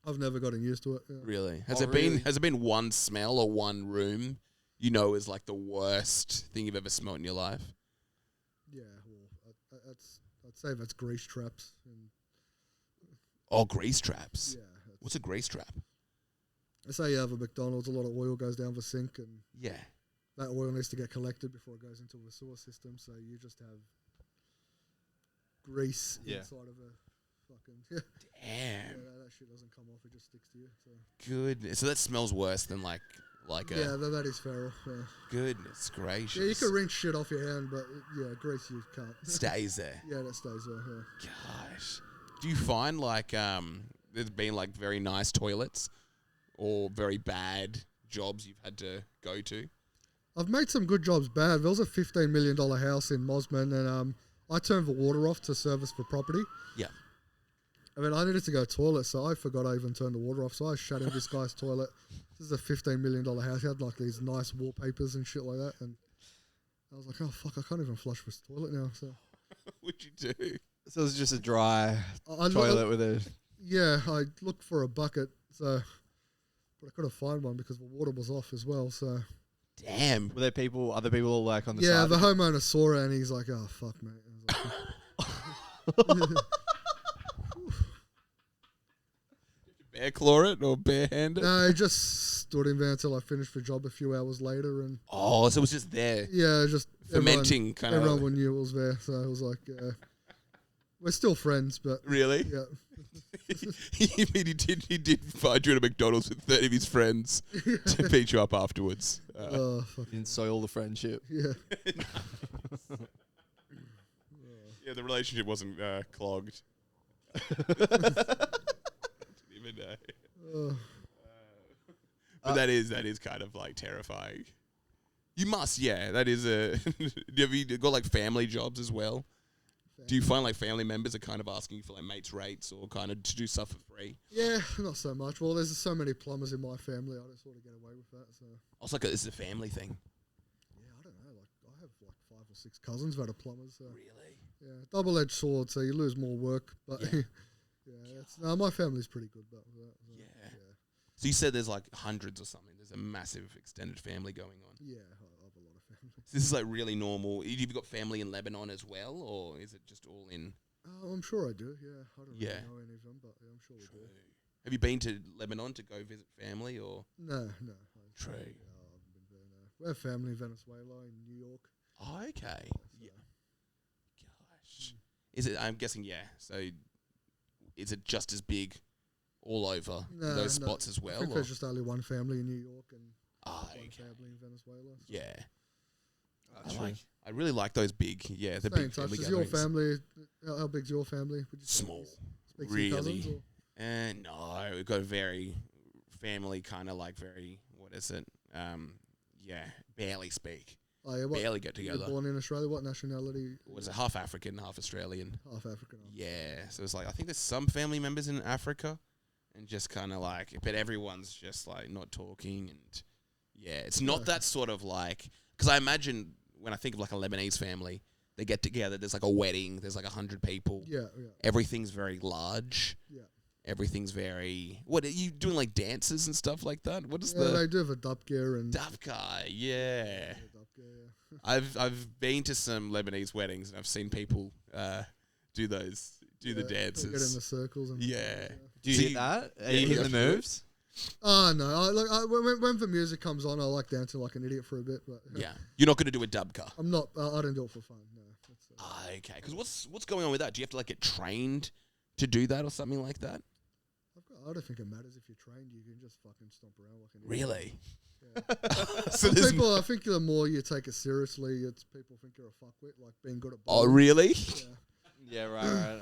I've never gotten used to it. Yeah. really? Has really? Has it been one smell or one room you know is like the worst thing you've ever smelled in your life? Yeah, well, I'd say that's grease traps. And Oh, grease traps. yeah, What's a grease trap? I say you have a McDonald's, a lot of oil goes down the sink, and Yeah. that oil needs to get collected before it goes into the sewer system. So you just have grease inside of a fucking Damn. that shit doesn't come off; it just sticks to you. So Goodness. So that smells worse than like yeah, that is feral. Yeah. Goodness gracious. Yeah, you can rinse shit off your hand, but grease you can't. Stays there. Yeah, that stays there. Yeah. Gosh. Do you find like there's been like very nice toilets or very bad jobs you've had to go to? I've made some good jobs bad. There was a $15 million house in Mosman, and I turned the water off to service the property. Yeah. I mean, I needed to go to the toilet, so I forgot I even turned the water off. So I shut in this guy's toilet. This is a $15 million house. He had like these nice wallpapers and shit like that. And I was like, oh, fuck, I can't even flush this toilet now. So What'd you do? So it's just a dry I toilet with a... Yeah, I looked for a bucket, but I couldn't find one because the water was off as well. So Damn. Were there other people like on the yeah, side? the homeowner saw it and he's like, oh, fuck, mate. I was like, Bear claw it or barehanded? no, he just stood in there until I finished the job a few hours later, and Oh, so it was just there. yeah, just Fermenting kind of. everyone knew it was there, so it was like, we're still friends, but Really? yeah, he did find you at a McDonald's with 30 of his friends to beat you up afterwards. fuck, Didn't soil the friendship. yeah, Yeah, the relationship wasn't clogged. Didn't even know. But that is kind of like terrifying. You must, yeah. That is a. Have you got like family jobs as well? Do you find like family members are kind of asking you for like mates rates or kind of to do stuff for free? yeah, not so much. Well, there's so many plumbers in my family, I just sort of get away with that. So It's like it's a family thing. yeah, I don't know. Like I have like 5 or 6 cousins that are plumbers. So Really? yeah, double-edged sword. So you lose more work, but Yeah. yeah, my family's pretty good. But that, so, Yeah. So you said there's like hundreds or something. There's a massive extended family going on. yeah, I have a lot of family. So this is like really normal. Have you got family in Lebanon as well, or is it just all in? I'm sure I do. Yeah, I don't Yeah. really know any of them, but yeah, I'm sure we do. Have you been to Lebanon to go visit family or? No. True. I haven't been there, no. We have family in Venezuela, in New York. Oh, okay. So. Yeah. Gosh. Is it? I'm guessing. Yeah. So, is it just as big all over No, those no. spots as well? I think or? there's just only one family in New York and Ah, one okay. family in Venezuela. So. Yeah. True. I really like those big. Yeah, the Stay in big touch. family Is your gatherings. family? How big's your family? Would you say? Small. Speak to your cousins, Really. or? And no, we've got a very family kind of like very. What is it? Yeah, barely speak. Oh, yeah, what, Barely get you together. were born in Australia. What nationality? What is it? Half African, half Australian. Half African. Oh. Yeah, so it's like I think there's some family members in Africa, and just kind of like, but everyone's just like not talking, and yeah, it's not Yeah. that sort of like, because I imagine when I think of like a Lebanese family, they get together, there's like a wedding, there's like 100 people, Yeah. everything's very large, Yeah. everything's very. What are you doing, like dances and stuff like that? What is Yeah, the they do have a Dubke and Dubke? Yeah, Yeah, Dubke, yeah. I've been to some Lebanese weddings and I've seen people do do the Get in dances. the circles. And Yeah. Do you So hit you- that? Are yeah, you you hitting have the to do it? moves? Oh no! When the music comes on, I like dancing like an idiot for a bit. But Yeah. You're not going to do a dubke. I'm not. I don't do it for fun. No. Okay. Because what's going on with that? Do you have to like get trained to do that or something like that? I don't think it matters if you're trained. You can just fucking stomp around like an idiot. Really? Yeah. So Some there's people, I think the more you take it seriously, it's people think you're a fuckwit, like being good at Oh, bowling. really? Yeah. Yeah, right.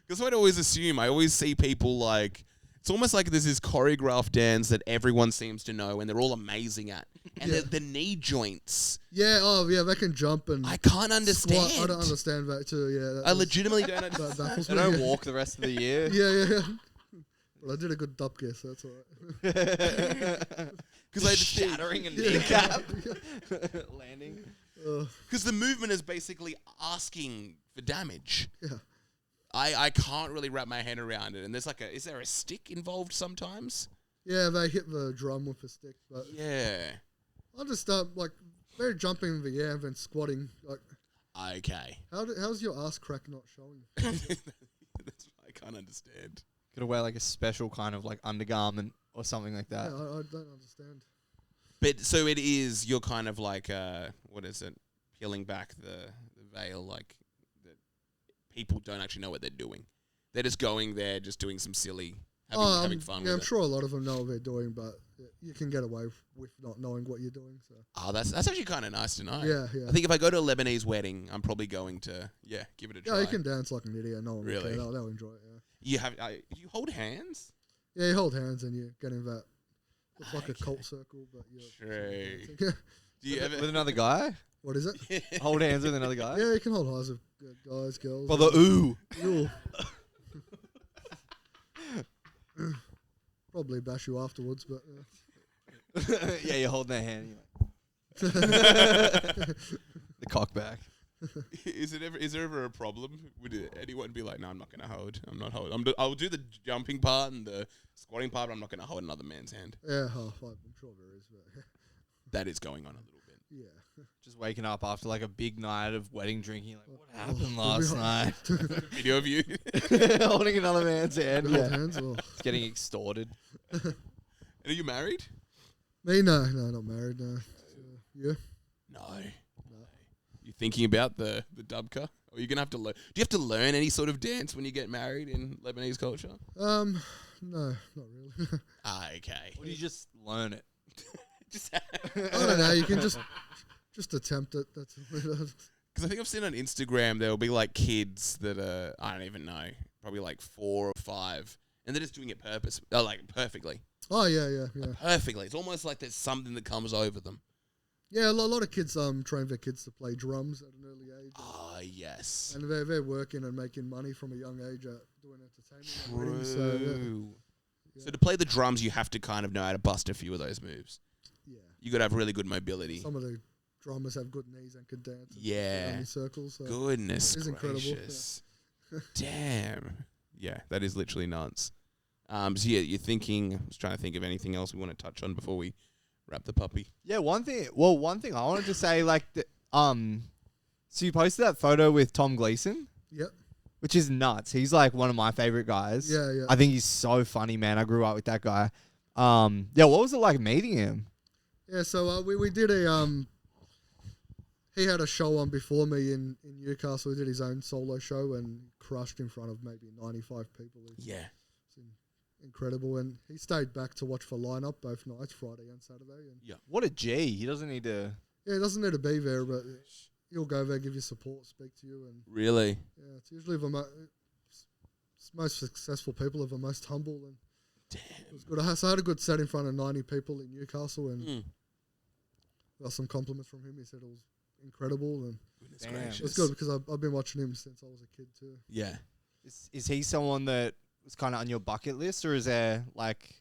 Because I'd always assume, I always see people like, it's almost like there's this choreographed dance that everyone seems to know and they're all amazing at. And Yeah. the knee joints, Yeah, oh yeah, they can jump and I can't understand. squat. I don't understand that too. Yeah, I legitimately don't understand. that baffles They me. don't yeah. walk the rest of the year. Yeah. Well, I did a good dubke, so that's alright. Because I just think, Shattering a kneecap. Landing. because the movement is basically asking for damage. Yeah. I can't really wrap my head around it. And there's like is there a stick involved sometimes? Yeah, they hit the drum with a stick, but Yeah. I just like they're jumping in the air and then squatting. Like, Okay. how's your ass crack not showing? That's what I can't understand. Gotta wear like a special kind of like undergarment or something like Yeah, that. I don't understand. But so it is, you're kind of like, what is it? Peeling back the veil, like that people don't actually know what they're doing. They're just going there, just doing some silly, having fun Yeah, with I'm it. sure a lot of them know what they're doing, but you can get away with not knowing what you're doing. So Oh, that's actually kind of nice to know. yeah. I think if I go to a Lebanese wedding, I'm probably going to, give it a try. Yeah, you can dance like an idiot. No one will Really? care. They'll enjoy it. Yeah. You have, you hold hands? Yeah, you hold hands and you get in that. It's like a Okay. cult circle, but yeah. True. Yeah. Do you ever? With another guy? What is it? Hold hands with another guy? Yeah, you can hold hands with guys, girls. For the ooh. You'll probably bash you afterwards, but Yeah, you're holding their hand. You're like, the cock back. Is there ever a problem? Would anyone be like, no, I'm not going to hold. I'm not holding. I'll do the jumping part and the squatting part, but I'm not going to hold another man's hand. yeah, I'm sure there is. But That is going on a little bit. yeah. Just waking up after like a big night of wedding drinking. Like, what Oh, happened we'll last be night? Video of you. Holding another man's hand. Hold Yeah. hands. Oh. It's getting extorted. And are you married? Me, no, not married. No. Yeah. No. You thinking about the dubke? Or are you gonna have to learn? Do you have to learn any sort of dance when you get married in Lebanese culture? No, not really. Okay. Or do you just learn it? Just I don't know. You can just attempt it. That's because I think I've seen on Instagram there will be like kids that are, I don't even know, probably like 4 or 5, and they're just doing it perfectly. Oh yeah. Perfectly. It's almost like there's something that comes over them. Yeah, a lot of kids train their kids to play drums at an early age. Ah, yes. And they're working and making money from a young age at doing entertainment. and weddings, So, True. yeah. So to play the drums, you have to kind of know how to bust a few of those moves. Yeah. You got to have really good mobility. Some of the drummers have good knees and can dance. And Yeah. run in circles. So. Goodness It is incredible, gracious. Damn. Yeah, that is literally nuts. So yeah, you're thinking, I was trying to think of anything else we want to touch on before we wrap the puppy. Yeah, one thing I wanted to say, like, so you posted that photo with Tom Gleeson, Yep. which is nuts. He's like one of my favorite guys. Yeah. I think he's so funny, man. I grew up with that guy. Yeah, what was it like meeting him? Yeah, so we did he had a show on before me in Newcastle. He did his own solo show and crushed in front of maybe 95 people. Yeah. Incredible. And he stayed back to watch the lineup both nights, Friday and Saturday. And What a G. He doesn't need to. yeah, he doesn't need to be there, but he'll go there, give you support, speak to you. And Really? yeah, it's usually most successful people are the most humble. And it was good. So I had a good set in front of 90 people in Newcastle, and got some compliments from him. He said it was incredible, and Goodness Damn. gracious. it's good because I've been watching him since I was a kid too. Yeah. Is he someone that was kind of on your bucket list, or is there like,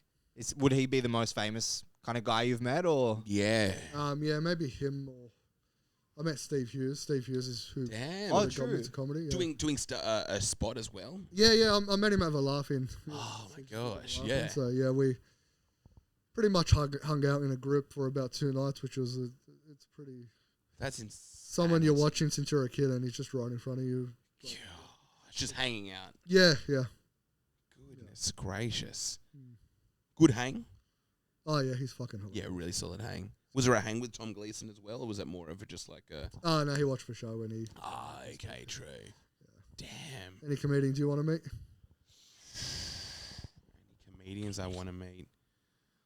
would he be the most famous kind of guy you've met, or? Yeah. Yeah, maybe him or I met Steve Hughes. Steve Hughes is who Damn. Oh, got true. me into comedy. Yeah. Doing a spot as well. Yeah. I met him at the Laughing. Oh my Since gosh. Laughing. Yeah. So yeah, we pretty much hung out in a group for about 2 nights, which was it's pretty. That's insane. Someone you're watching since you're a kid, and he's just right in front of you. Just hanging out. Yeah. Goodness gracious. Good hang? Oh yeah, he's fucking hilarious. Yeah, really solid hang. Was there a hang with Tom Gleeson as well, or was that more of a just like a... Oh no, he watched for show when he... okay, true. Yeah. Damn. Any comedian do you want to meet? Any comedians I want to meet?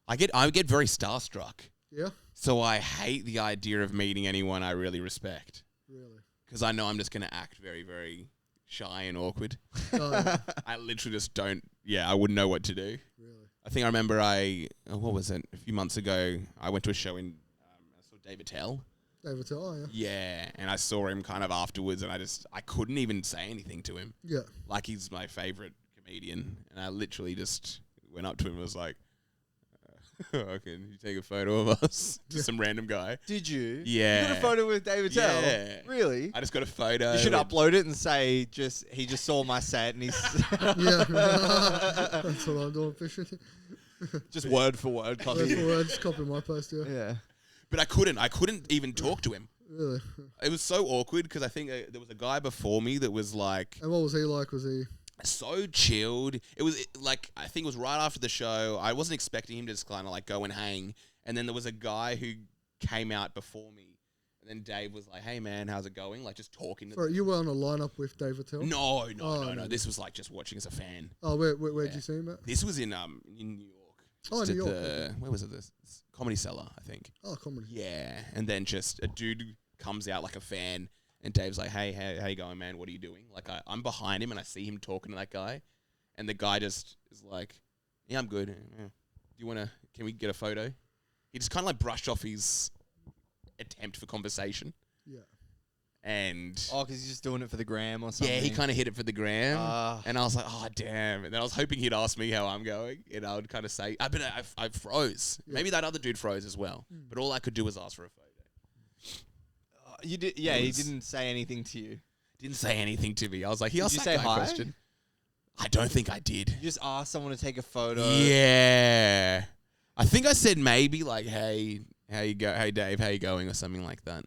I get very starstruck. Yeah? So I hate the idea of meeting anyone I really respect. Really? Because I know I'm just going to act very, very shy and awkward. Oh, yeah. I literally just don't... Yeah, I wouldn't know what to do. Really? I think I remember what was it? A few months ago, I went to a show in... I saw David Tell. David Tell, oh yeah. Yeah, and I saw him kind of afterwards, and I couldn't even say anything to him. Yeah. Like, he's my favorite comedian. And I literally just went up to him and was like, can you take a photo of us? Just some random guy. Did you? Yeah. You got a photo with David Tell? Yeah. Really? I just got a photo. You should upload it and say, he just saw my set and he's... Yeah. That's what I'm doing, fishing. just word for word copy. Word for word, just copy my post, yeah. Yeah. But I couldn't even talk to him. Really? It was so awkward because I think there was a guy before me that was like... And what was he like? Was he... So chilled. It was like, I think it was right after the show. I wasn't expecting him to just kind of like go and hang. And then there was a guy who came out before me. And then Dave was like, hey man, how's it going? Like just talking to Sorry, you were on a lineup with David Tell? No. No. This was like just watching as a fan. Oh, where'd you see him at? This was in New York. Oh, Just New at York. where was it? This Comedy Cellar, I think. Oh, comedy. Yeah. And then just a dude comes out like a fan. And Dave's like, hey, how you going, man? What are you doing? Like, I'm behind him and I see him talking to that guy. And the guy just is like, yeah, I'm good. Yeah. Can we get a photo? He just kind of like brushed off his attempt for conversation. Yeah. And... Oh, because he's just doing it for the gram or something. Yeah, he kind of hit it for the gram. Ah. And I was like, oh, damn. And then I was hoping he'd ask me how I'm going. And I would kind of say, but I froze. Yeah. Maybe that other dude froze as well. But all I could do was ask for a photo. You did, yeah. He didn't say anything to you. Didn't say anything to me. I was like, he asked you that say guy a hi? question. I don't think I did. You just asked someone to take a photo. Yeah. I think I said maybe like, hey, how you go? Hey, Dave, how you going? Or something like that.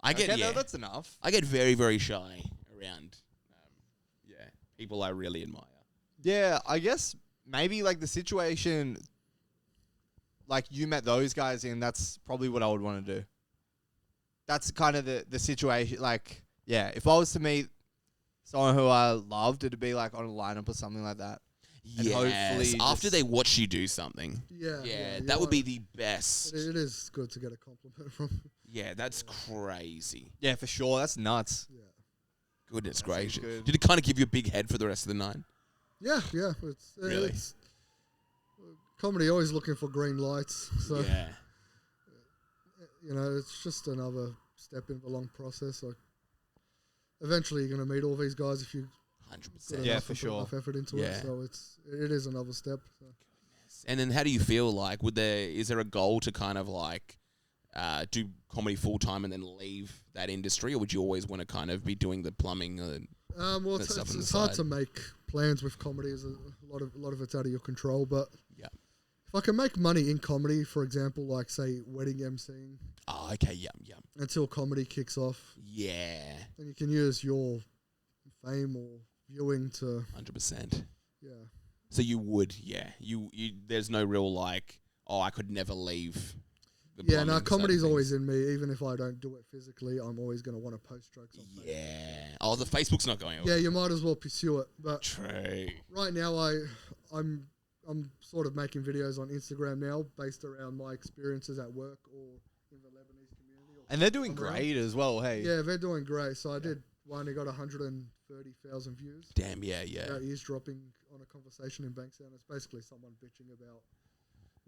No, that's enough. I get very, very shy around, people I really admire. Yeah, I guess maybe like the situation, like you met those guys in, that's probably what I would want to do. That's kind of the situation. Like, yeah, if I was to meet someone who I loved, it'd be like on a lineup or something like that. Yes. hopefully After just- they watch you do something. Yeah. Yeah, you that would wanna- be the best. It is good to get a compliment from. Yeah, that's crazy. Yeah, for sure. That's nuts. Yeah. Goodness That gracious. seems good. Did it kind of give you a big head for the rest of the night? Yeah. Really? It's, comedy always looking for green lights. So, Yeah. it's just another step in the long process. Like, eventually you're going to meet all these guys if you 100%. Yeah, enough for and put sure. enough effort into Yeah. it. So it is another step. So. And then how do you feel like, is there a goal to kind of like do comedy full time and then leave that industry, or would you always want to kind of be doing the plumbing? Well, that stuff on the it's hard side? to make plans with comedy. There's a lot of it's out of your control. But Yeah. if I can make money in comedy, for example, like say wedding emceeing, Oh, okay, yeah. until comedy kicks off, Yeah, then you can use your fame or viewing to 100%. yeah. So you would, yeah. You there's no real like, I could never leave. The Yeah, no, plumbing side of comedy's things. always in me. Even if I don't do it physically, I'm always going to want to post jokes on Facebook. Yeah. Oh, the Facebook's not going away. Yeah, you might as well pursue it. But True. right now, I'm sort of making videos on Instagram now based around my experiences at work or in the Lebanese community. Or And they're doing around. great as well, hey. Yeah, they're doing great. So I did one, it got 130,000 views. Damn, yeah. About eavesdropping on a conversation in Bankstown. It's basically someone bitching about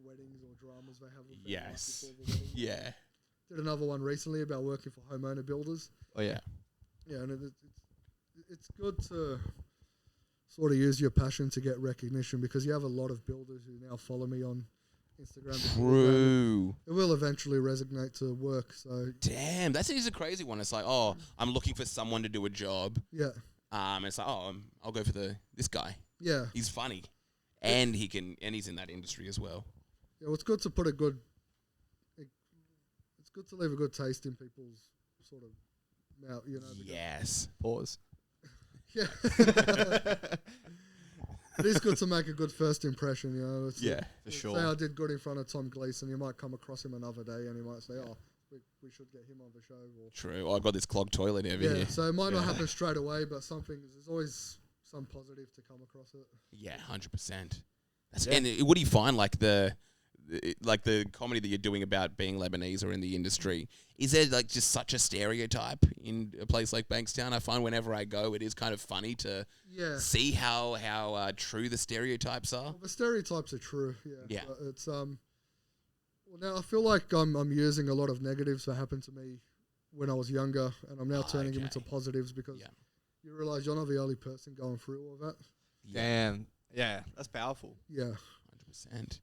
weddings or dramas they have with their wife Yes. before the wedding. Yeah. Did another one recently about working for homeowner builders. Oh, yeah. Yeah, and it's good to sort of use your passion to get recognition, because you have a lot of builders who now follow me on Instagram. True. It will eventually resonate to work. So Damn, that's a crazy one. It's like, I'm looking for someone to do a job. yeah, It's like, I'll go for this guy. yeah, He's funny, and he's in that industry as well. yeah. Well, it's good to put it's good to leave a good taste in people's sort of mouth. Yes. Pause. Yeah. It is good to make a good first impression, you know. It's For sure. Say I did good in front of Tom Gleeson, you might come across him another day and he might say, oh, we should get him on the show. Or True. Oh, I got this clogged toilet over here. so it might not happen straight away, but there's always some positive to come across it. Yeah, 100%. And what do you find, like the comedy that you're doing about being Lebanese or in the industry? Is there like just such a stereotype in a place like Bankstown? I find whenever I go, it is kind of funny to see how true the stereotypes are. Well, the stereotypes are true. Yeah. But it's well, now I feel like I'm using a lot of negatives that happened to me when I was younger, and I'm now turning them into positives because you realise you're not the only person going through all that. Damn. Yeah, that's powerful. Yeah. 100%.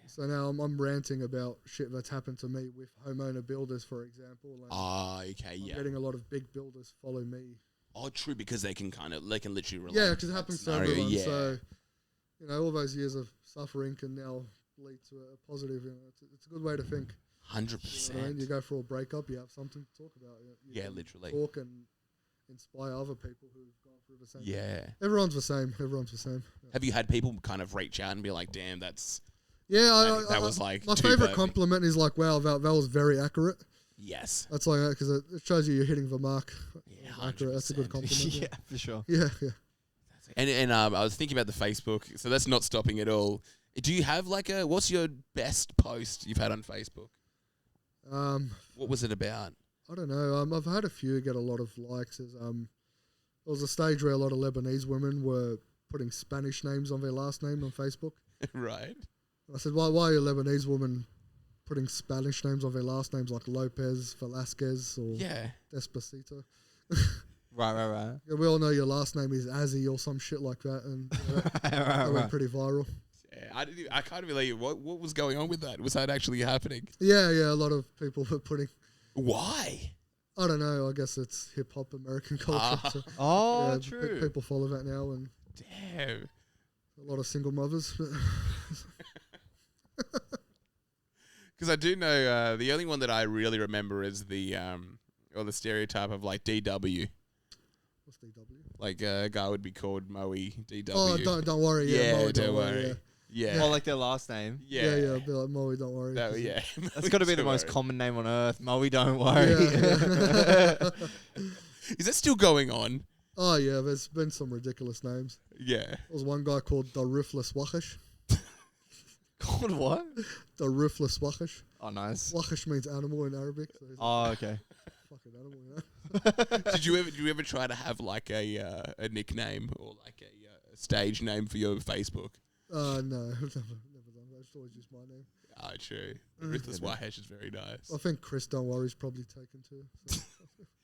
So now I'm ranting about shit that's happened to me with homeowner builders, for example. I'm getting a lot of big builders follow me. Oh, true, because they can literally relate. Yeah, because it happens to everyone. Yeah. So, you know, all those years of suffering can now lead to a positive. You know, it's a good way to think. 100%. You know what I mean? You go for a breakup, you have something to talk about. You can literally. Talk and inspire other people who've gone through the same. Yeah. Everyone's the same. Yeah. Have you had people kind of reach out and be like, "Damn, that's." Yeah, that was like my favorite compliment is like, "Wow, that was very accurate." Yes, that's like because it shows you're hitting the mark. Yeah, accurate. That's a good compliment. Yeah, for sure. Yeah. And I was thinking about the Facebook, so that's not stopping at all. Do you have like what's your best post you've had on Facebook? What was it about? I don't know. I've had a few get a lot of likes. There was a stage where a lot of Lebanese women were putting Spanish names on their last name on Facebook. Right. I said, why are you Lebanese women putting Spanish names on their last names like Lopez, Velasquez, or Despacito? Right. Yeah, we all know your last name is Azzy or some shit like that, and that went pretty viral. Yeah, I can't believe what was going on with that. Was that actually happening? Yeah. A lot of people were putting. Why? I don't know. I guess it's hip hop American culture. So, true. People follow that now, and damn, a lot of single mothers. Because I do know the only one that I really remember is the stereotype of like DW. What's DW? Like a guy would be called Moe DW. Oh, don't worry. Yeah, Moe, don't worry. Yeah. Oh, like their last name. Yeah. Be like Moe, don't worry. That's got to be the most common name on earth. Moe, don't worry. Yeah. Is that still going on? Oh yeah, there's been some ridiculous names. Yeah. There was one guy called the Ruthless Wachish. Called what? The Ruthless Wachish. Oh, nice. Wachish means animal in Arabic. So okay. Fucking animal, yeah. Did you ever try to have like a nickname or like a stage name for your Facebook? No, I've never done that. I just always use my name. Oh, true. Ruthless Whitehash is very nice. I think Chris Don't Worry's probably taken too. So.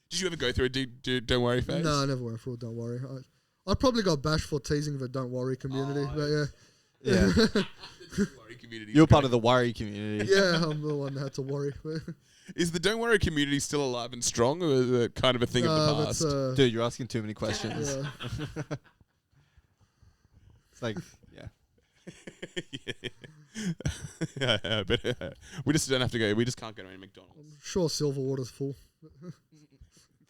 Did you ever go through a Don't Worry phase? No, I never went through a Don't Worry. I probably got bashed for teasing the Don't Worry community, but yeah. You're part of the worry community. Yeah, I'm the one that had to worry. Is the Don't Worry community still alive and strong, or is it kind of a thing of the past? Dude, you're asking too many questions. It's like, but we just don't have to go. We just can't go to any McDonald's. I'm sure Silverwater's full.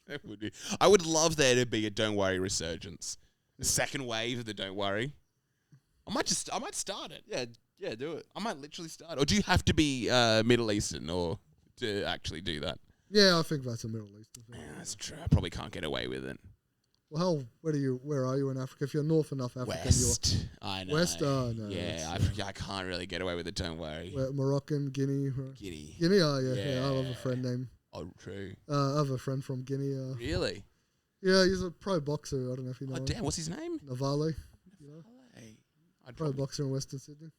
That would be. I would love there to be a Don't Worry resurgence. The second wave of the Don't Worry. I might start it. Yeah, do it. I might literally start. Or do you have to be Middle Eastern or to actually do that? Yeah, I think that's a Middle Eastern thing. Yeah, that's true. I probably can't get away with it. Well, where are you in Africa? If you're north enough African, West. I know. West? Oh, no. Yeah, I can't really get away with it, don't worry. Moroccan, Guinea. Guinea. Guinea, yeah. I have a friend named. Oh, true. I have a friend from Guinea. Really? Yeah, he's a pro boxer. I don't know if you know. Oh, damn. What's his name? Navale. You know? Pro boxer in Western Sydney.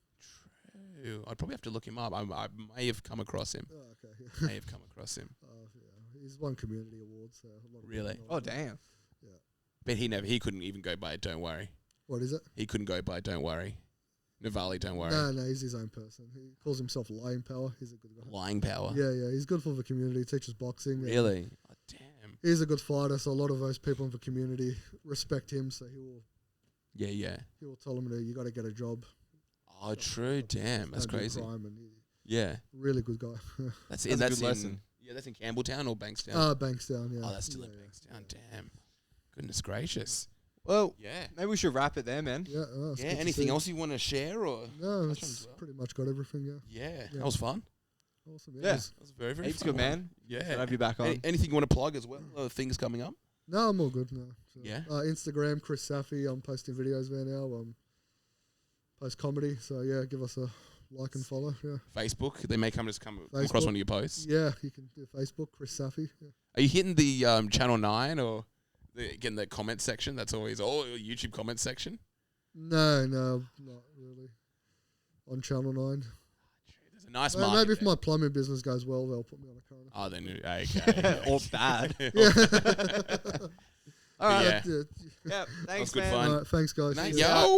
True. I'd probably have to look him up. I may have come across him. Oh, okay. May have come across him. Yeah. He's won community awards. So a lot of really? Oh, damn. Yeah. But he couldn't even go by Don't Worry. What is it? He couldn't go by Don't Worry. Navali, Don't Worry. No, he's his own person. He calls himself Lying Power. He's a good guy. Lying Power? Yeah. He's good for the community. He teaches boxing. Really? Oh, damn. He's a good fighter, so a lot of those people in the community respect him, so he will... Yeah. He will tell them that you got to get a job. Oh, true. Damn, that's crazy. Yeah. Really good guy. That's a good lesson. Yeah, that's in Campbelltown or Bankstown? Bankstown, yeah. Oh, that's still in Bankstown. Damn. Goodness gracious. Well, Yeah. maybe we should wrap it there, man. Yeah. It's Yeah. good to Anything see. else you want to share or? No, touch on it's as well? pretty much got everything. Yeah. Yeah. Yeah. That was fun. Awesome. Yeah. It was- That was very, very Heaps fun. good, man. Yeah. Should have you back on. Anything you want to plug as well? Things coming up? No, I'm all good now. So, Yeah. Instagram, Chris Safi. I'm posting videos there now. Post comedy. So yeah, give us a like and follow. Yeah. Facebook. They may come across Facebook. one of your posts. Yeah, you can do Facebook, Chris Safi. Yeah. Are you hitting the Channel 9 or getting the comment section? That's always YouTube comment section. No, not really. On Channel 9. There's a nice Maybe market if there. my plumbing business goes well, they'll put me on a current. Oh, then okay. Or bad. Yeah. All right. Yeah. Yeah. Yeah. Thanks, good man. fun. All right, thanks, guys. Nice. See ya. Yo.